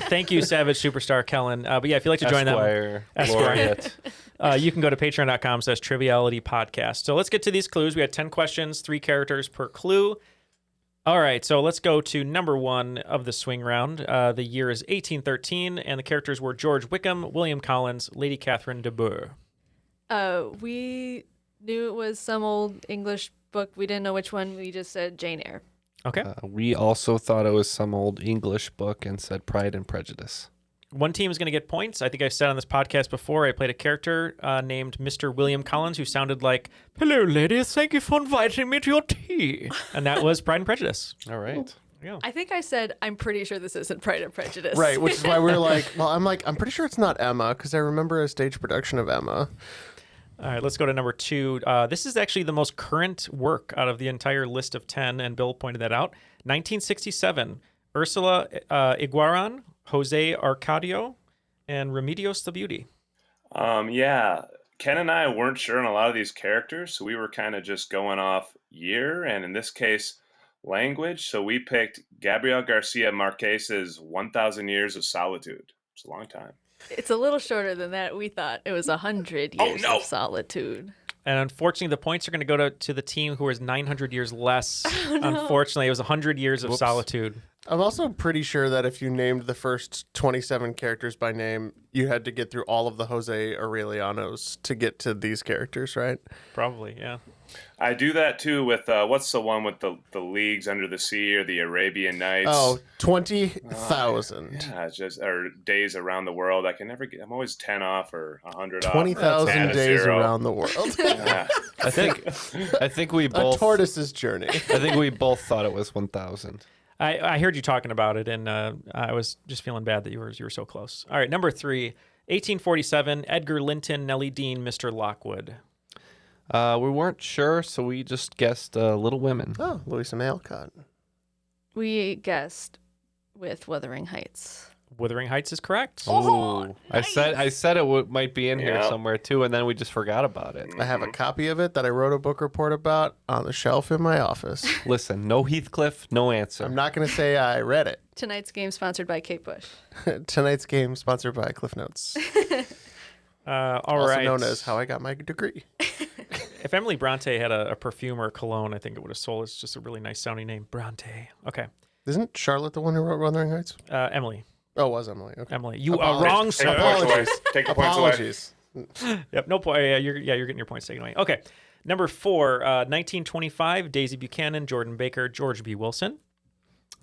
Thank you, Savage Superstar Kellyn. But yeah, if you'd like to join them, you can go to patreon.com/trivialitypodcast. So let's get to these clues. We had 10 questions, 3 characters per clue. All right, so let's go to number 1 of the swing round. The year is 1813, and the characters were George Wickham, William Collins, Lady Catherine de Bourgh. We knew it was some old English book. We didn't know which one. We just said Jane Eyre. Okay. We also thought it was some old English book and said Pride and Prejudice. One team is going to get points. I think I've said on this podcast before, I played a character named Mr. William Collins who sounded like, "Hello, ladies. Thank you for inviting me to your tea." And that was Pride and Prejudice. All right. Yeah. I think I said, I'm pretty sure this isn't Pride and Prejudice. Right, which is why we're like, I'm pretty sure it's not Emma, because I remember a stage production of Emma. All right, let's go to number 2. This is actually the most current work out of the entire list of 10, and Bill pointed that out. 1967, Ursula Iguaran, Jose Arcadio, and Remedios the Beauty. Yeah, Ken and I weren't sure on a lot of these characters, so we were kind of just going off year, and in this case, language. So we picked Gabriel Garcia Marquez's 1,000 Years of Solitude. It's a long time. It's a little shorter than that. We thought it was 100 years of solitude. And unfortunately, the points are going to go to the team who is 900 years less. Oh, no. Unfortunately, it was 100 years of solitude. I'm also pretty sure that if you named the first 27 characters by name, you had to get through all of the Jose Aurelianos to get to these characters, right? Probably, yeah. I do that too with, what's the one with the Leagues Under the Sea or the Arabian Nights? Oh, 20,000. Yeah, it's just, or Days Around the World. I can never get, I'm always 10 off or 100 off. 20,000 days around the world. Yeah. I think we both... A tortoise's journey. I think we both thought it was 1,000. I heard you talking about it, and I was just feeling bad that you were so close. All right, number 3, 1847, Edgar Linton, Nellie Dean, Mr. Lockwood. We weren't sure, so we just guessed Little Women. Oh, Louisa May Alcott. We guessed with Wuthering Heights. Wuthering Heights is correct. Oh, nice. I said it might be in here somewhere too, and then we just forgot about it. I have a copy of it that I wrote a book report about on the shelf in my office. Listen, no Heathcliff, no answer. I'm not going to say I read it. Tonight's game sponsored by Kate Bush. Tonight's game sponsored by Cliff Notes. Also known as How I Got My Degree. If Emily Bronte had a perfume or a cologne, I think it would have sold. It's just a really nice sounding name, Bronte. Okay. Isn't Charlotte the one who wrote Wuthering Heights? Emily. Oh, it was Emily. Okay. Emily, you are wrong, sir. Apologies. Take the points away. Apologies. Yep, no point. Yeah, you're getting your points taken away. Okay. Number 4, 1925, Daisy Buchanan, Jordan Baker, George B. Wilson.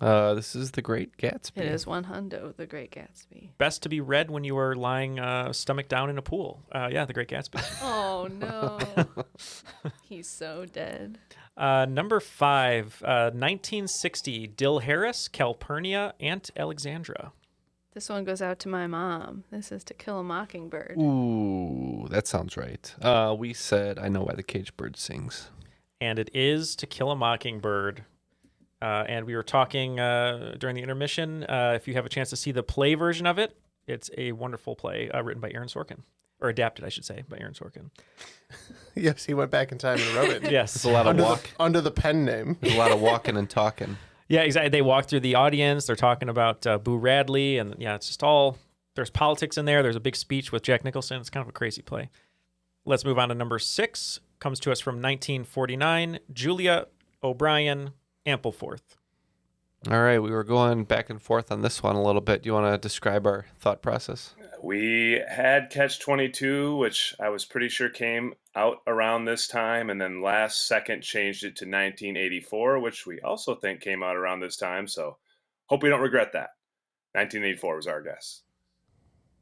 This is The Great Gatsby. It is 100, The Great Gatsby. Best to be read when you were lying stomach down in a pool. Yeah, The Great Gatsby. Oh, no. He's so dead. Number 5, 1960, Dill Harris, Calpurnia, Aunt Alexandra. This one goes out to my mom. This is To Kill a Mockingbird. Ooh, that sounds right. We said I Know Why the Caged Bird Sings. And it is To Kill a Mockingbird. And we were talking during the intermission. If you have a chance to see the play version of it, it's a wonderful play written by Aaron Sorkin. Or adapted, I should say, by Aaron Sorkin. Yes, he went back in time and wrote it. Yes. It's a lot of under the pen name. There's a lot of walking and talking. Yeah, exactly. They walk through the audience. They're talking about Boo Radley. And yeah, it's just all, there's politics in there. There's a big speech with Jack Nicholson. It's kind of a crazy play. Let's move on to number 6. Comes to us from 1949. Julia O'Brien, Ampleforth. All right, we were going back and forth on this one a little bit. Do you want to describe our thought process? We had Catch-22, which I was pretty sure came out around this time, and then last second changed it to 1984, which we also think came out around this time, so hope we don't regret that. 1984 was our guess.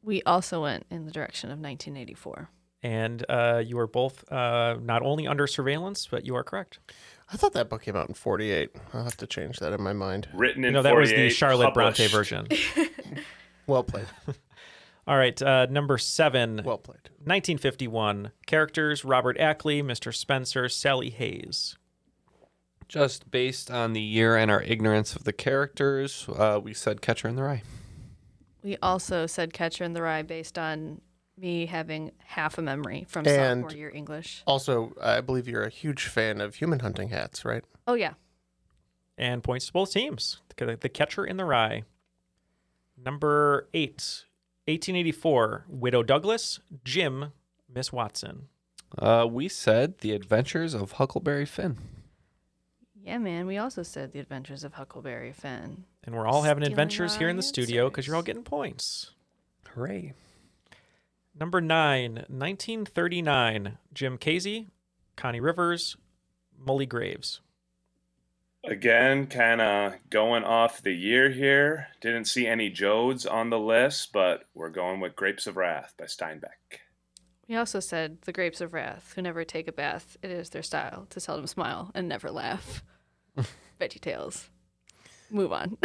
We also went in the direction of 1984. And you are both not only under surveillance, but you are correct. I thought that book came out in 48. I'll have to change that in my mind. Written in 48, that was the Charlotte published. Bronte version. Well played. All right, number 7. Well played. 1951. Characters, Robert Ackley, Mr. Spencer, Sally Hayes. Just based on the year and our ignorance of the characters, we said Catcher in the Rye. We also said Catcher in the Rye based on me having half a memory from And sophomore year English. Also, I believe you're a huge fan of human hunting hats, right? Oh, yeah. And points to both teams. The Catcher in the Rye. Number 8, 1884, Widow Douglas, Jim, Miss Watson. We said The Adventures of Huckleberry Finn. Yeah, man. We also said The Adventures of Huckleberry Finn. And we're all having Stealing adventures here in the our studio because answers. you're all getting points. Hooray. Number 9, 1939, Jim Casey, Connie Rivers, Molly Graves. Again, kind of going off the year here. Didn't see any Jodes on the list, but we're going with Grapes of Wrath by Steinbeck. We also said The Grapes of Wrath, who never take a bath. It is their style to seldom smile and never laugh. Veggie Tales. Move on.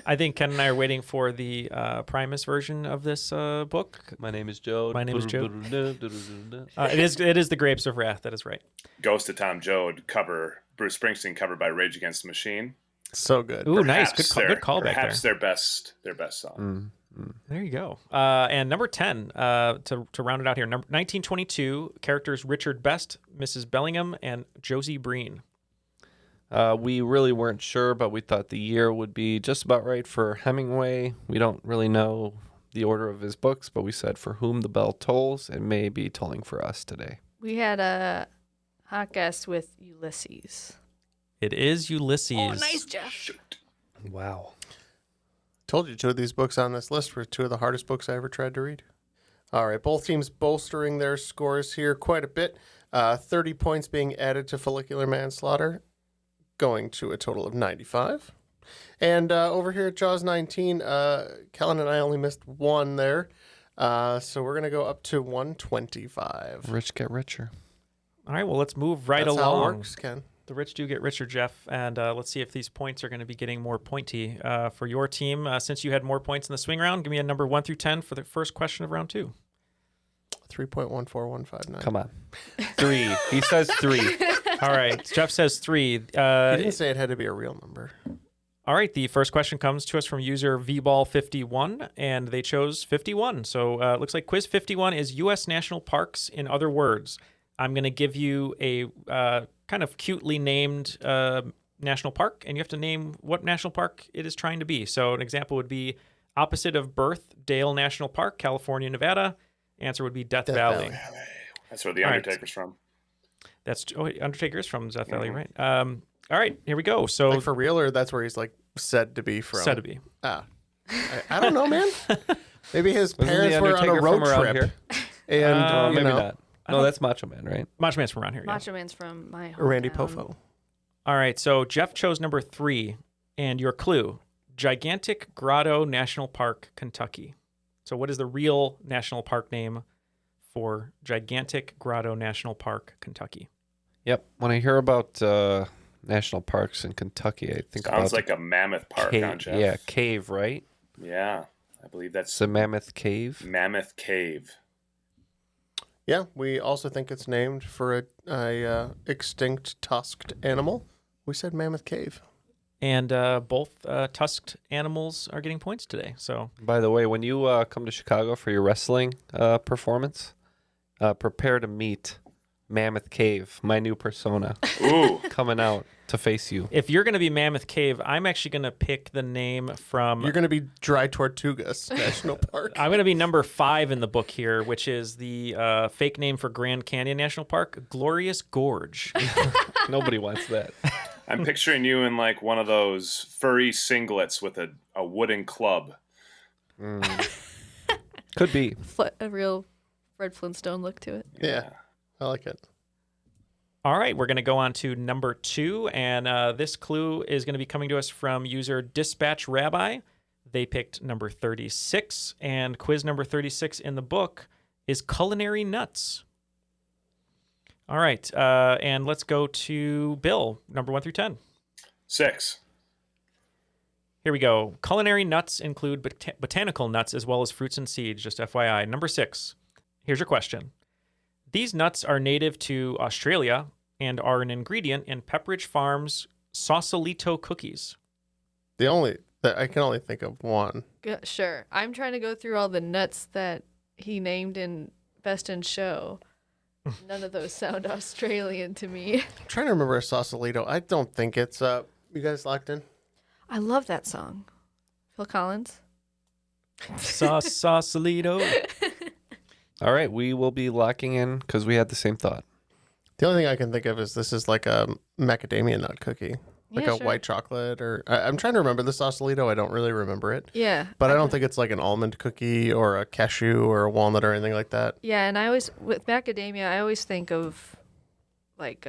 I think Ken and I are waiting for the Primus version of this book. My name is Joe. My name is Joe. It is The Grapes of Wrath. That is right. Ghost of Tom Joad cover, Bruce Springsteen covered by Rage Against the Machine. So good. Ooh, nice. Good call back there. Perhaps their best song. There you go. And number 10, to round it out here, 1922, characters Richard Best, Mrs. Bellingham, and Josie Breen. We really weren't sure, but we thought the year would be just about right for Hemingway. We don't really know the order of his books, but we said For Whom the Bell Tolls, it may be tolling for us today. We had a hot guess with Ulysses. It is Ulysses. Oh, nice, Jeff. Wow. Told you 2 of these books on this list were 2 of the hardest books I ever tried to read. All right, both teams bolstering their scores here quite a bit. 30 points being added to follicular manslaughter, going to a total of 95. And over here at Jaws 19, Kellyn and I only missed 1 there. So we're going to go up to 125. Rich get richer. All right, well, let's move right That's along. how it works, Ken. The rich do get richer, Jeff. And let's see if these points are going to be getting more pointy for your team. Since you had more points in the swing round, give me a number 1 through 10 for the first question of round 2. 3.14159. Come on. 3. He says 3. All right, Jeff says 3. He didn't say it had to be a real number. All right, the first question comes to us from user VBall51, and they chose 51. So it looks like quiz 51 is U.S. national parks. In other words, I'm going to give you a kind of cutely named national park, and you have to name what national park it is trying to be. So an example would be opposite of Birth, Dale National Park, California, Nevada. Answer would be Death Valley. That's where the Undertaker's from. Undertaker's from Death Valley, right? All right, here we go. So like for real, or that's where he's like said to be from? Said to be. I don't know, man. Maybe his parents were on a road trip. Here? And maybe not. No, that's Macho Man, right? Macho Man's from around here. Macho Man's from my hometown. Randy Poffo. All right, so Jeff chose number 3, and your clue, Gigantic Grotto National Park, Kentucky. So what is the real national park name for Gigantic Grotto National Park, Kentucky? Yep. When I hear about national parks in Kentucky, I think Sounds about like a mammoth park, huh, Jeff? Yeah, cave, right? Yeah, I believe that's the Mammoth Cave. Mammoth Cave. Yeah, we also think it's named for a extinct tusked animal. We said Mammoth Cave. And both tusked animals are getting points today. So, by the way, when you come to Chicago for your wrestling performance, prepare to meet Mammoth Cave, my new persona. Ooh. Coming out to face you. If you're going to be Mammoth Cave, I'm actually going to pick the name from... You're going to be Dry Tortugas National Park. I'm going to be number 5 in the book here, which is the fake name for Grand Canyon National Park, Glorious Gorge. Nobody wants that. I'm picturing you in like one of those furry singlets with a wooden club. Could be. A real Fred Flintstone look to it. Yeah, I like it. All right, we're going to go on to number 2, and this clue is going to be coming to us from user Dispatch Rabbi. They picked number 36, and quiz number 36 in the book is Culinary Nuts. All right, and let's go to Bill, number 1 through 10. 6. Here we go. Culinary nuts include botanical nuts as well as fruits and seeds, just FYI. Number 6. Here's your question. These nuts are native to Australia and are an ingredient in Pepperidge Farm's Sausalito cookies? I can only think of one. Sure. I'm trying to go through all the nuts that he named in Best in Show. None of those sound Australian to me. I'm trying to remember a Sausalito. I don't think it's you guys locked in? I love that song. Phil Collins. Sausalito. All right, we will be locking in because we had the same thought. The only thing I can think of is this is like a macadamia nut cookie. Like Yeah, a sure. white chocolate or... I'm trying to remember the Sausalito. I don't really remember it. Yeah. But I don't think it's like an almond cookie or a cashew or a walnut or anything like that. Yeah, and I always, with macadamia, I always think of like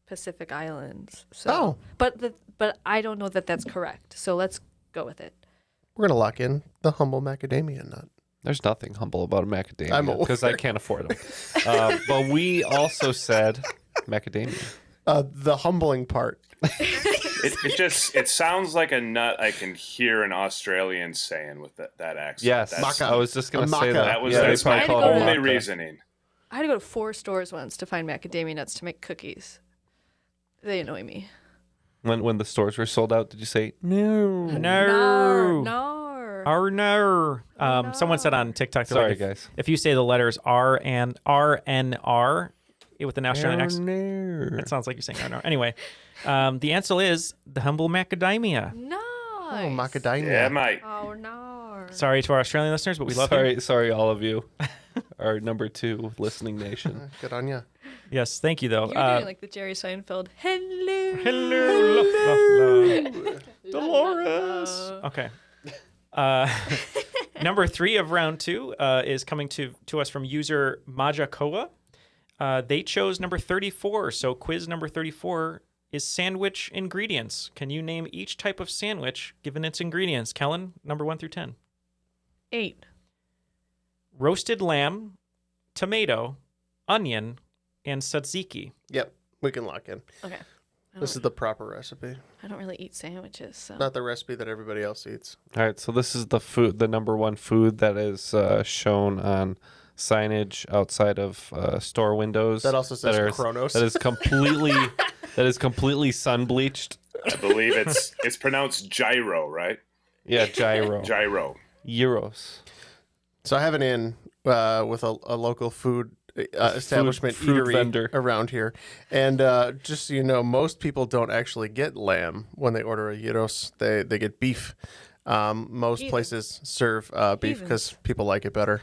Pacific Islands. So, but I don't know that that's correct. So let's go with it. We're going to lock in the humble macadamia nut. There's nothing humble about a macadamia because I can't afford them. But we also said macadamia. The humbling part. It sounds like a nut I can hear an Australian saying with that accent. Yes, I was just going to say that. That's my only reasoning. I had to go to 4 stores once to find macadamia nuts to make cookies. They annoy me. When the stores were sold out, did you say no? No. Or no. Someone said on TikTok, Sorry, like, guys. If you say the letters R and RNR with an Australian accent, it sounds like you're saying no. Anyway, the answer is the humble macadamia. Nice. Oh, macadamia. Yeah, mate. Oh, no. Sorry to our Australian listeners, but we love you. Sorry, all of you. Our number 2 listening nation. Good on you. Yes, thank you, though. You're doing like the Jerry Seinfeld. Hello. Hello. Dolores. Okay. Number 3 of round 2 is coming to us from user Majakoa. They chose number 34. So quiz number 34 is sandwich ingredients. Can you name each type of sandwich given its ingredients? Kellyn, number 1 through 10. 8. Roasted lamb, tomato, onion, and tzatziki. Yep, we can lock in. Okay. This is the proper recipe. I don't really eat sandwiches, so. Not the recipe that everybody else eats. All right, so this is the number 1 food that is shown on signage outside of store windows. That also says Kronos. That is completely sun bleached. I believe it's pronounced gyro, right? Yeah, gyro. Gyro. Euros. So I have an in with a local food establishment food eatery vendor around here. And just so you know, most people don't actually get lamb when they order a gyros. They get beef. Most places serve beef because people like it better.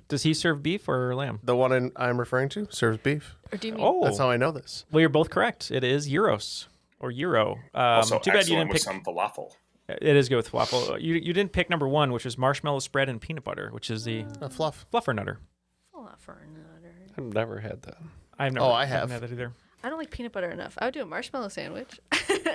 Does he serve beef or lamb? The one I'm referring to serves beef. Or do you mean? That's how I know this. Well, you're both correct. It is gyros or euro. Also, too bad you didn't with pick some falafel. It is good with waffle. You didn't pick number 1, which was marshmallow spread and peanut butter, which is the fluffer nutter. I've never had that. I've never. I haven't have. had that either. I don't like peanut butter enough. I would do a marshmallow sandwich.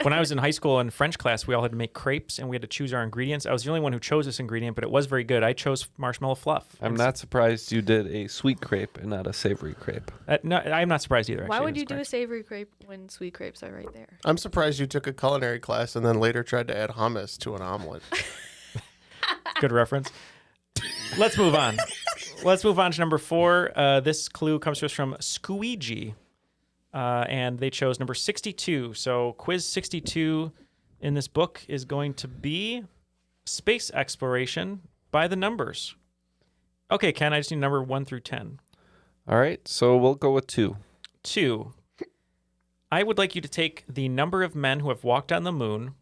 When I was in high school in French class, we all had to make crepes, and we had to choose our ingredients. I was the only one who chose this ingredient, but it was very good. I chose marshmallow fluff. I'm not surprised you did a sweet crepe and not a savory crepe. No, I'm not surprised either. Why actually. would That's you do a correct. savory crepe when sweet crepes are right there? I'm surprised you took a culinary class and then later tried to add hummus to an omelet. Good reference. Let's move on. Let's move on to number 4. This clue comes to us from Squeegee, and they chose number 62. So quiz 62 in this book is going to be space exploration by the numbers. Okay, Ken, I just need number 1 through 10. All right, so we'll go with 2. 2. I would like you to take the number of men who have walked on the moon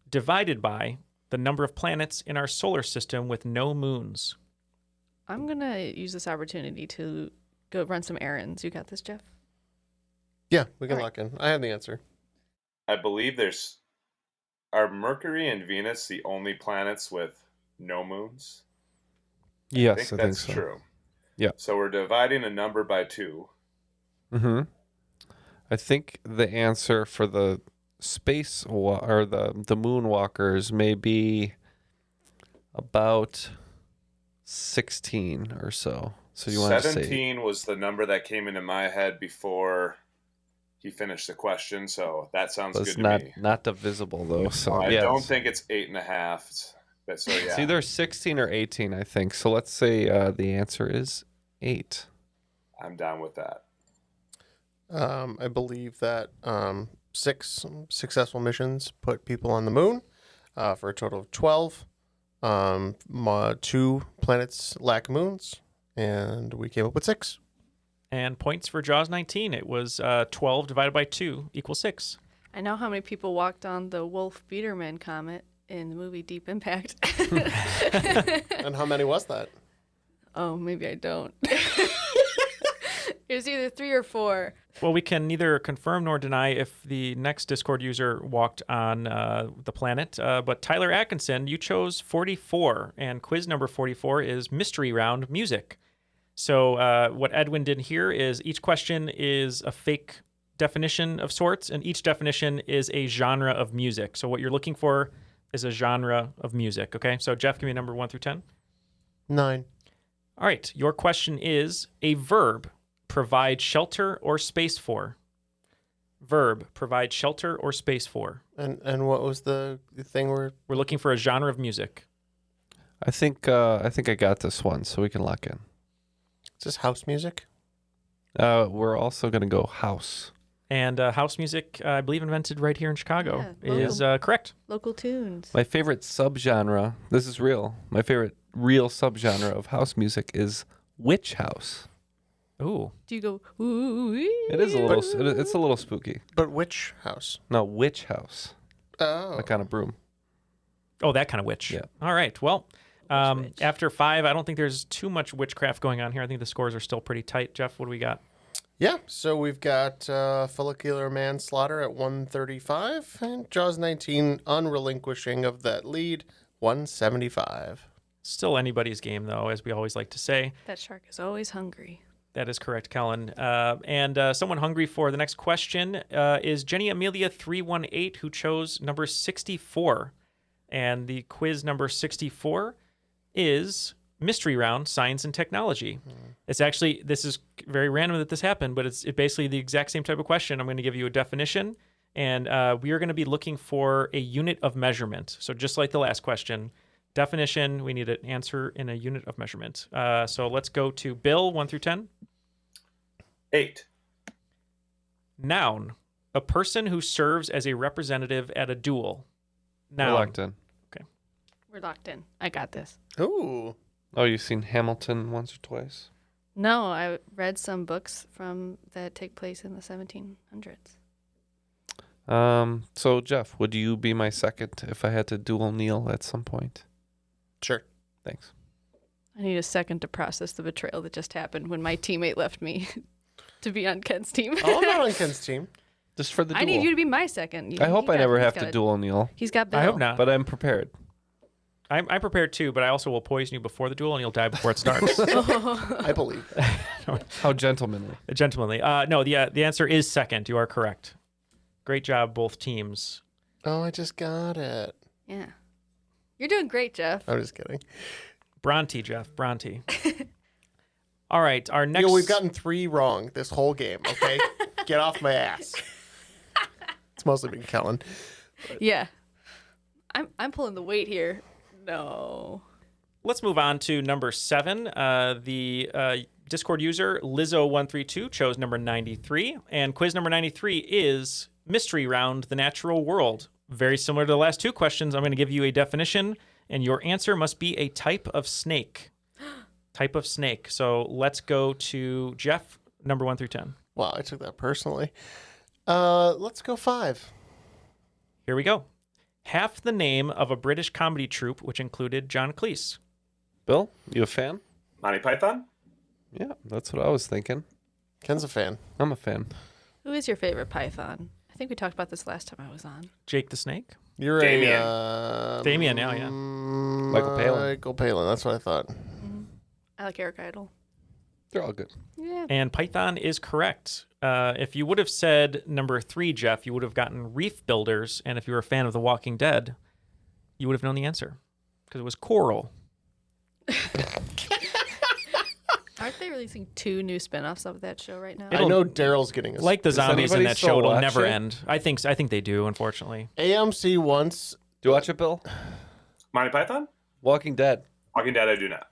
divided by the number of planets in our solar system with no moons. I'm going to use this opportunity to go run some errands. You got this, Jeff? Yeah, we can lock in. I have the answer. I believe are Mercury and Venus the only planets with no moons? Yes, I think I that's think so. true. Yeah. So we're dividing a number by 2. Mm-hmm. I think the answer for the space or the moonwalkers may be about 16 or so. So you want to say 17 was the number that came into my head before he finished the question, so that sounds good to me. Not divisible though. So I don't think it's 8.5. But so yeah, it's either 16 or 18, I think. So let's say the answer is 8. I'm down with that. I believe that 6 successful missions put people on the moon for a total of 12. 2 planets lack moons, and we came up with 6. And points for Jaws 19. It was 12 divided by 2 equals 6. I know how many people walked on the Wolf-Biederman comet in the movie Deep Impact. And how many was that? Oh, maybe I don't. It was either 3 or 4. Well, we can neither confirm nor deny if the next Discord user walked on the planet. But Tyler Atkinson, you chose 44, and quiz number 44 is Mystery Round Music. So what Edwin did here is each question is a fake definition of sorts, and each definition is a genre of music. So what you're looking for is a genre of music, okay? So Jeff, give me a number 1 through 10. 9. All right, your question is a verb. Provide shelter or space for. Verb, provide shelter or space for. And what was the thing we're looking for? A genre of music. I think I got this one, so we can lock in. Is this house music? We're also going to go house. And house music, I believe invented right here in Chicago, is correct. Local tunes. My favorite subgenre, this is real, my favorite real subgenre of house music is witch house. Ooh. Do you go, ooh? It is a little, it's a little spooky. But which house? No, witch house. Oh. That kind of broom. Oh, that kind of witch. Yeah. All right. Well, after 5, I don't think there's too much witchcraft going on here. I think the scores are still pretty tight. Jeff, what do we got? Yeah, so we've got follicular manslaughter at 135, and Jaws 19 unrelinquishing of that lead, 175. Still anybody's game, though, as we always like to say. That shark is always hungry. That is correct, Kellyn. And someone hungry for the next question is Jenny Amelia 318, who chose number 64. And the quiz number 64 is Mystery Round, Science and Technology. It's actually, this is very random that this happened, but it's basically the exact same type of question. I'm going to give you a definition, and we are going to be looking for a unit of measurement. So just like the last question, definition, we need an answer in a unit of measurement. So let's go to Bill, 1 through 10. 8. Noun, a person who serves as a representative at a duel. Noun. We're locked in. Okay. We're locked in. I got this. Ooh. Oh, you've seen Hamilton once or twice? No, I read some books that take place in the 1700s. So, Jeff, would you be my second if I had to duel Neal at some point? Sure. Thanks. I need a second to process the betrayal that just happened when my teammate left me to be on Ken's team. Oh, I'm not on Ken's team. Just for the duel. I need you to be my second. I hope I never have to duel Neal. He's got Bill. I hope not. But I'm prepared. I'm prepared too, but I also will poison you before the duel, and you'll die before it starts. I believe. How gentlemanly. Gentlemanly. No, the answer is second. You are correct. Great job, both teams. Oh, I just got it. Yeah. You're doing great, Jeff. I'm just kidding. Bronte, Jeff. Bronte. All right, our next... We've gotten 3 wrong this whole game, okay? Get off my ass. It's mostly been Kellyn. Yeah. I'm pulling the weight here. No. Let's move on to number 7. The Discord user, Lizzo132, chose number 93. And quiz number 93 is Mystery Round, the Natural World. Very similar to the last 2 questions. I'm going to give you a definition, and your answer must be a type of snake. Type of snake. So let's go to Jeff, number 1 through 10. Wow, I took that personally. Let's go 5. Here we go. Half the name of a British comedy troupe, which included John Cleese. Bill, you a fan? Monty Python? Yeah, that's what I was thinking. Ken's a fan. I'm a fan. Who is your favorite Python? I think we talked about this last time I was on. Jake the Snake. You're Damien. Damien now, yeah. Michael Palin. Michael Palin, that's what I thought. I like Eric Idle. They're all good. Yeah. And Python is correct. If you would have said number 3, Jeff, you would have gotten Reef Builders. And if you were a fan of The Walking Dead, you would have known the answer because it was Coral. Aren't they releasing 2 new spinoffs of that show right now? I know Daryl's getting a like the zombies in anybody that still show. It'll watch never it? end. I think they do, unfortunately. AMC once. Do you watch it, Bill? Monty Python? Walking Dead. Walking Dead, I do not.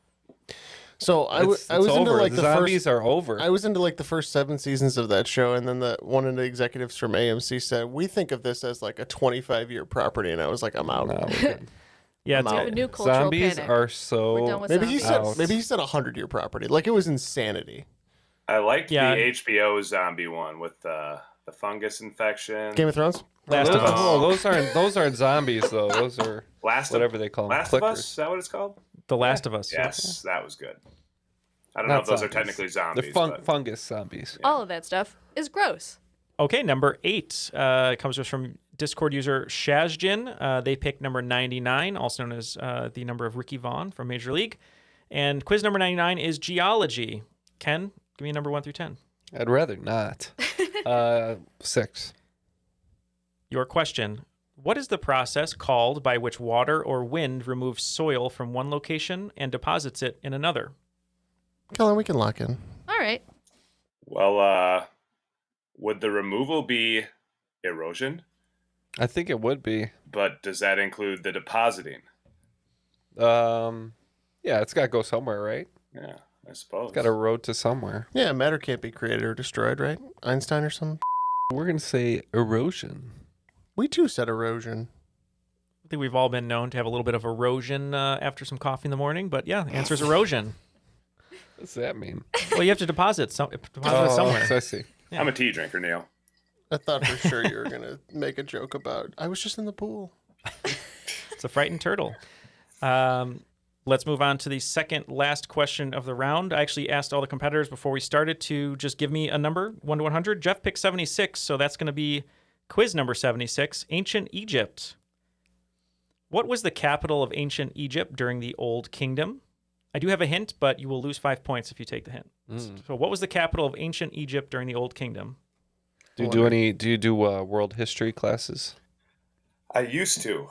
So I was into over. like The the zombies first, are over. I was into like the first 7 seasons of that show, and then one of the executives from AMC said, "We think of this as like a 25-year property," and I was like, "I'm out." No, we're good. Yeah, We have a new cultural Zombies panic. are We're done so with Maybe he zombies. said 100-year property. Like it was insanity. I liked Yeah. the HBO zombie one with the fungus infection. Game of Thrones. Last of Us. Oh, those aren't zombies though. Those are whatever they call them. Last of Clickers. Us? Is that what it's called? The Last of Us. Yes, that was good. I don't Not know if those zombies. are technically zombies. They're but fungus zombies. All of that stuff is gross. Okay, number 8 comes to us from Discord user Shazjin. They picked number 99, also known as the number of Ricky Vaughn from Major League. And quiz number 99 is geology. Ken, give me a number 1 through 10. I'd rather not. 6. Your question: what is the process called by which water or wind removes soil from one location and deposits it in another? Kellyn, we can lock in. All right. Well, would the removal be erosion? I think it would be. But does that include the depositing? Yeah, it's got to go somewhere, right? Yeah, I suppose. It's got a road to somewhere. Yeah, matter can't be created or destroyed, right? Einstein or something. We're going to say erosion. We too said erosion. I think we've all been known to have a little bit of erosion after some coffee in the morning, but yeah, the answer is erosion. What does that mean? Well, you have to deposit it somewhere. I see. Yeah. I'm a tea drinker, Neal. I thought for sure you were going to make a joke about, I was just in the pool. It's a frightened turtle. Let's move on to the second last question of the round. I actually asked all the competitors before we started to just give me a number, 1 to 100. Jeff picked 76, so that's going to be quiz number 76, Ancient Egypt. What was the capital of Ancient Egypt during the Old Kingdom? I do have a hint, but you will lose 5 points if you take the hint. So what was the capital of Ancient Egypt during the Old Kingdom? Do you do world history classes? I used to.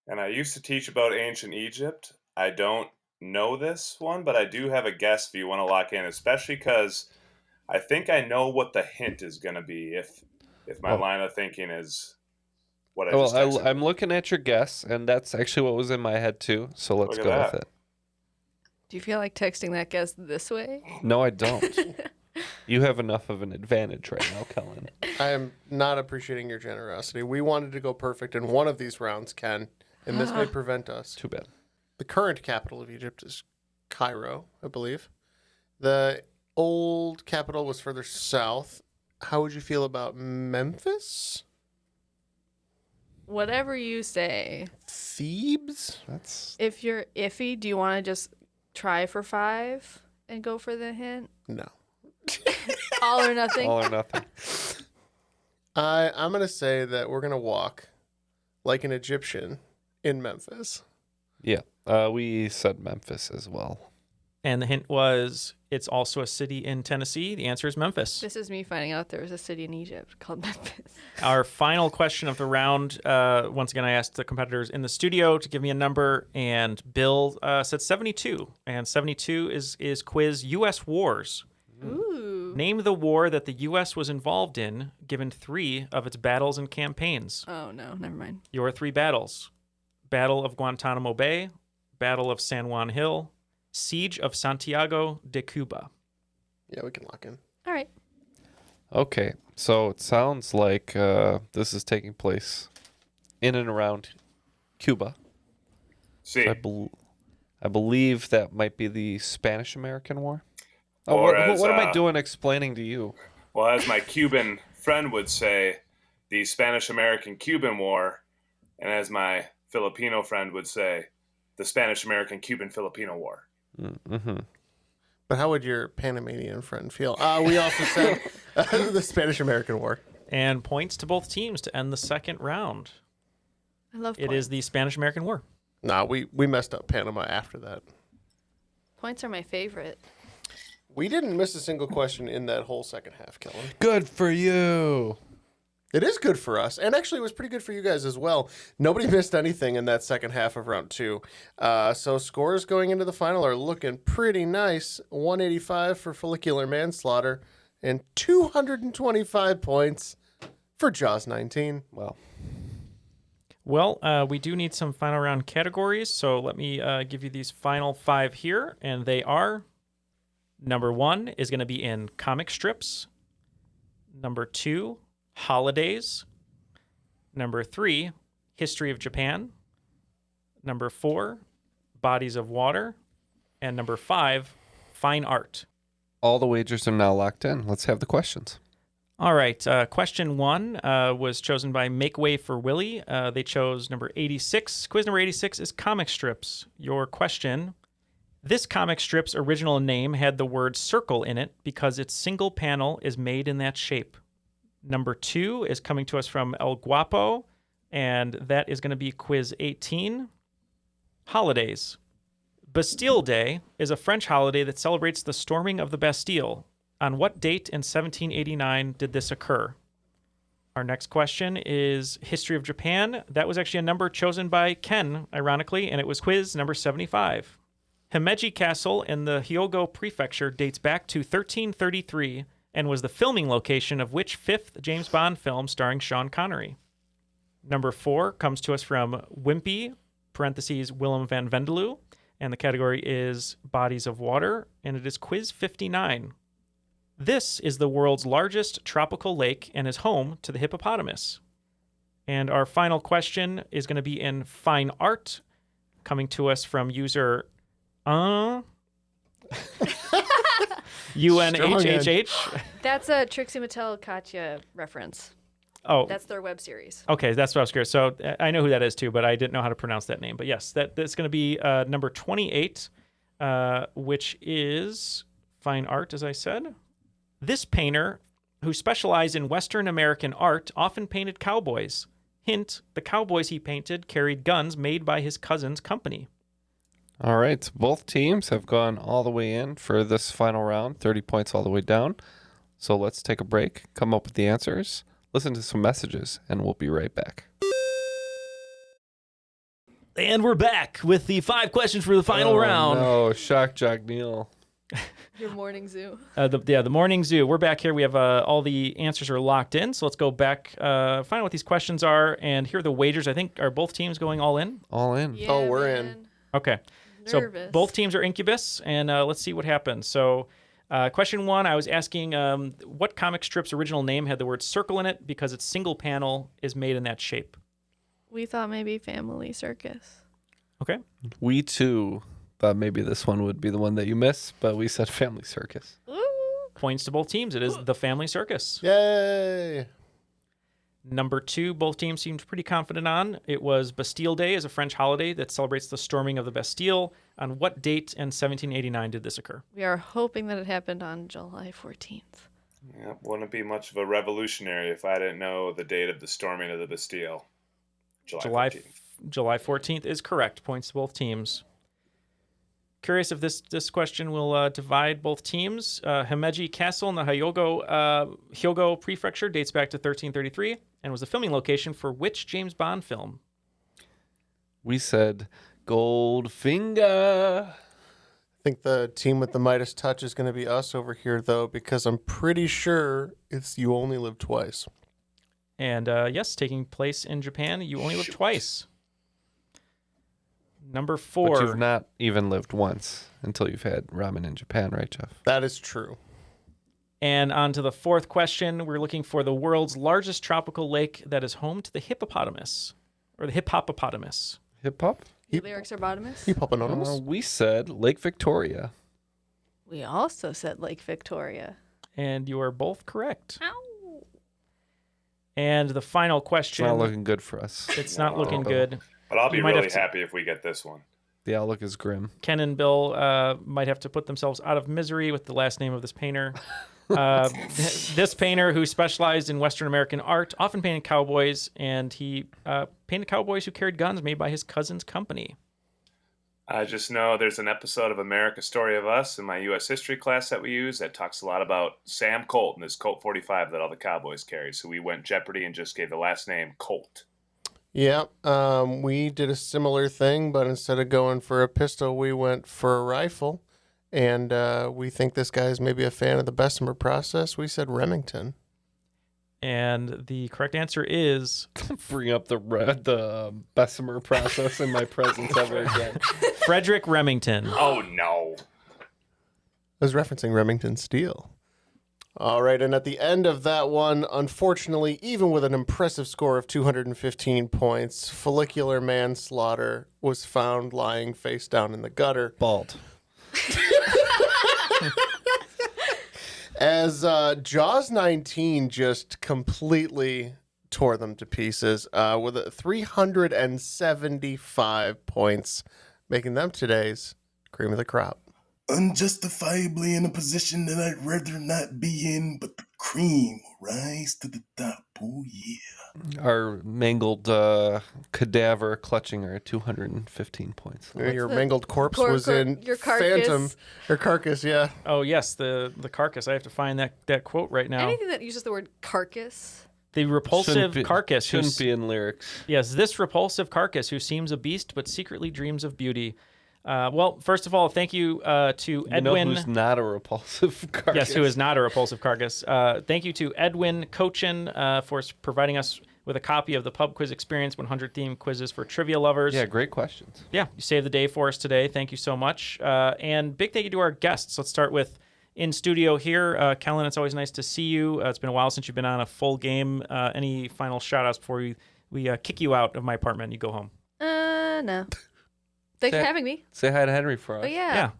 And I used to teach about ancient Egypt. I don't know this one, but I do have a guess if you want to lock in, especially because I think I know what the hint is going to be if my line of thinking is what I just texted. I'm looking at your guess, and that's actually what was in my head too, so let's go with it. Do you feel like texting that guess this way? No, I don't. You have enough of an advantage right now, Kellyn. I am not appreciating your generosity. We wanted to go perfect in one of these rounds, Ken, and this may prevent us. Too bad. The current capital of Egypt is Cairo, I believe. The old capital was further south. How would you feel about Memphis? Whatever you say. Thebes? If you're iffy, do you want to just try for 5 and go for the hint? No. All or nothing? All or nothing. I'm going to say that we're going to walk like an Egyptian in Memphis. Yeah, we said Memphis as well. And the hint was it's also a city in Tennessee. The answer is Memphis. This is me finding out there was a city in Egypt called Memphis. Our final question of the round. Once again, I asked the competitors in the studio to give me a number, and Bill said 72. And 72 is quiz U.S. wars. Ooh. Name the war that the U.S. was involved in, given 3 of its battles and campaigns. Oh, no, never mind. Your 3 battles: Battle of Guantanamo Bay, Battle of San Juan Hill, Siege of Santiago de Cuba. Yeah, we can lock in. All right. Okay, so it sounds like this is taking place in and around Cuba. See. So I believe that might be the Spanish-American War. Oh, Or what am I doing explaining to you? Well, as my Cuban friend would say, the Spanish-American-Cuban War, and as my Filipino friend would say, the Spanish-American-Cuban-Filipino War. Mm-hmm. But how would your Panamanian friend feel? We also said the Spanish-American War. And points to both teams to end the second round. I love It is the Spanish-American War. Nah, we messed up Panama after that. Points are my favorite. We didn't miss a single question in that whole second half, Kellyn. Good for you. It is good for us. And actually, it was pretty good for you guys as well. Nobody missed anything in that second half of round 2. So scores going into the final are looking pretty nice. 185 for follicular manslaughter and 225 points for Jaws 19. Well, Well, we do need some final round categories, so let me give you these final 5 here, and they are: number 1 is going to be in comic strips. Number 2, holidays. Number 3, history of Japan. Number 4, bodies of water. And number 5, fine art. All the wagers are now locked in. Let's have the questions. All right. Question 1 was chosen by Make Way for Willie. They chose number 86. Quiz number 86 is comic strips. Your question: this comic strip's original name had the word circle in it because its single panel is made in that shape. Number 2 is coming to us from El Guapo, and that is going to be quiz 18. Holidays. Bastille Day is a French holiday that celebrates the storming of the Bastille. On what date in 1789 did this occur? Our next question is history of Japan. That was actually a number chosen by Ken, ironically, and it was quiz number 75. Himeji Castle in the Hyogo Prefecture dates back to 1333 and was the filming location of which 5th James Bond film starring Sean Connery? Number 4 comes to us from Wimpy, parentheses, Willem van Vendeloo, and the category is bodies of water, and it is quiz 59. This is the world's largest tropical lake and is home to the hippopotamus. And our final question is going to be in fine art, coming to us from user UNHHH. That's a Trixie Mattel Katya reference. Oh, that's their web series. Okay, that's what I was curious. So I know who that is too, but I didn't know how to pronounce that name. But yes, that's going to be number 28, which is fine art, as I said. This painter, who specialized in Western American art, often painted cowboys. Hint: the cowboys he painted carried guns made by his cousin's company. All right, both teams have gone all the way in for this final round, 30 points all the way down. So let's take a break, come up with the answers, listen to some messages, and we'll be right back. And we're back with the 5 questions for the final round. No, shock jock Neal. Your morning zoo. The morning zoo. We're back here. We have all the answers are locked in. So let's go back, find out what these questions are, and here are the wagers. I think, are both teams going all in? All in. Yeah, we're man. in. Okay. Nervous. So both teams are Incubus, and let's see what happens. So question 1, I was asking what comic strip's original name had the word circle in it because its single panel is made in that shape? We thought maybe Family Circus. Okay. We too thought maybe this one would be the one that you miss, but we said Family Circus. Ooh. Points to both teams. It is the Family Circus. Yay! Number 2, both teams seemed pretty confident on. It was Bastille Day, is a French holiday that celebrates the storming of the Bastille. On what date in 1789 did this occur? We are hoping that it happened on July 14th. Yeah, wouldn't be much of a revolutionary if I didn't know the date of the storming of the Bastille. July 14th. July 14th is correct. Points to both teams. Curious if this question will divide both teams. Himeji Castle in the Hyogo Prefecture dates back to 1333 and was the filming location for which James Bond film? We said Goldfinger. I think the team with the Midas touch is going to be us over here, though, because I'm pretty sure it's You Only Live Twice. And yes, taking place in Japan, You Only Live Twice. Number 4. But you've not even lived once until you've had ramen in Japan, right, Jeff? That is true. And on to the 4th question. We're looking for the world's largest tropical lake that is home to the hippopotamus, or the hippopotamus. Hip-hop? Lyrics are bottomless. Hippopotamus? We said Lake Victoria. We also said Lake Victoria. And you are both correct. Ow. And the final question. It's not looking good for us. It's not looking good. But I'll be You might really have to- happy if we get this one. The outlook is grim. Ken and Bill might have to put themselves out of misery with the last name of this painter. This painter, who specialized in Western American art, often painted cowboys, and he painted cowboys who carried guns made by his cousin's company. I just know there's an episode of America Story of Us in my U.S. history class that we use that talks a lot about Sam Colt and his Colt 45 that all the cowboys carry. So we went Jeopardy and just gave the last name Colt. Yeah, we did a similar thing, but instead of going for a pistol, we went for a rifle. And we think this guy's maybe a fan of the Bessemer process. We said Remington. And the correct answer is... Bring up the Bessemer process in my presence ever again. Frederick Remington. Oh, no. I was referencing Remington Steel. All right, and at the end of that one, unfortunately, even with an impressive score of 215 points, follicular manslaughter was found lying face down in the gutter. Bald. As Jaws 19 just completely tore them to pieces with 375 points, making them today's cream of the crop. Unjustifiably in a position that I'd rather not be in, but the cream will rise to the top. Oh, yeah. Our mangled cadaver clutching our 215 points. Your mangled corpse was in your carcass. Phantom. Your carcass, yeah. Oh, yes, the carcass. I have to find that quote right now. Anything that uses the word carcass. The repulsive carcass. Shouldn't be in lyrics. Yes, this repulsive carcass who seems a beast but secretly dreams of beauty. Well, first of all, thank you to Edwin. Who's not a repulsive carcass. Yes, who is not a repulsive carcass. Thank you to Edwin Kotchian for providing us with a copy of the Pub Quiz Experience 100 Theme Quizzes for Trivia Lovers. Yeah, great questions. Yeah, you saved the day for us today. Thank you so much. And big thank you to our guests. Let's start with in studio here. Kellyn, it's always nice to see you. It's been a while since you've been on a full game. Any final shout-outs before we kick you out of my apartment and you go home? No. Thanks for having me. Say hi to Henry for us. Oh, yeah. Yeah.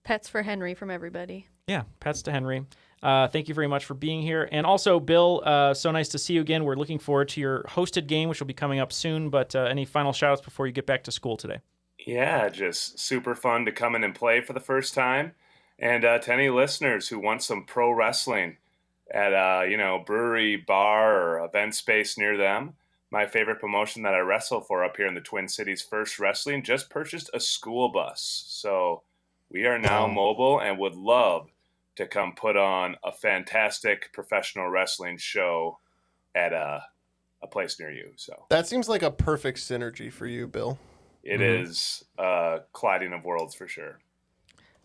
Pets for Henry from everybody. Yeah, pets to Henry. Thank you very much for being here. And also, Bill, so nice to see you again. We're looking forward to your hosted game, which will be coming up soon. But any final shout-outs before you get back to school today? Yeah, just super fun to come in and play for the first time. And to any listeners who want some pro wrestling at a brewery, bar, or event space near them, my favorite promotion that I wrestle for up here in the Twin Cities, First Wrestling, just purchased a school bus. So we are now mobile and would love to come put on a fantastic professional wrestling show at a place near you. So that seems like a perfect synergy for you, Bill. It is colliding of worlds for sure.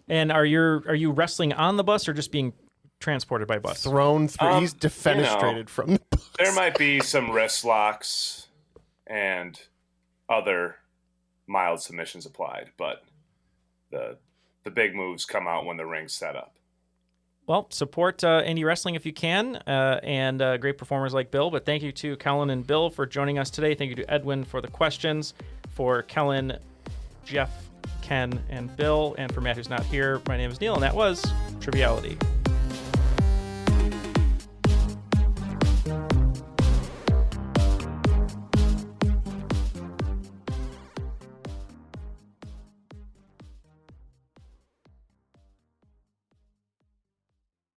And are you wrestling on the bus or just being transported by bus? Thrown through. He's defenestrated from the bus. There might be some wrist locks and other mild submissions applied, but the big moves come out when the ring's set up. Well, support indie wrestling if you can, and great performers like Bill. But thank you to Kellyn and Bill for joining us today. Thank you to Edwin for the questions. For Kellyn, Jeff, Ken, and Bill, and for Matt, who's not here, my name is Neal, and that was Triviality.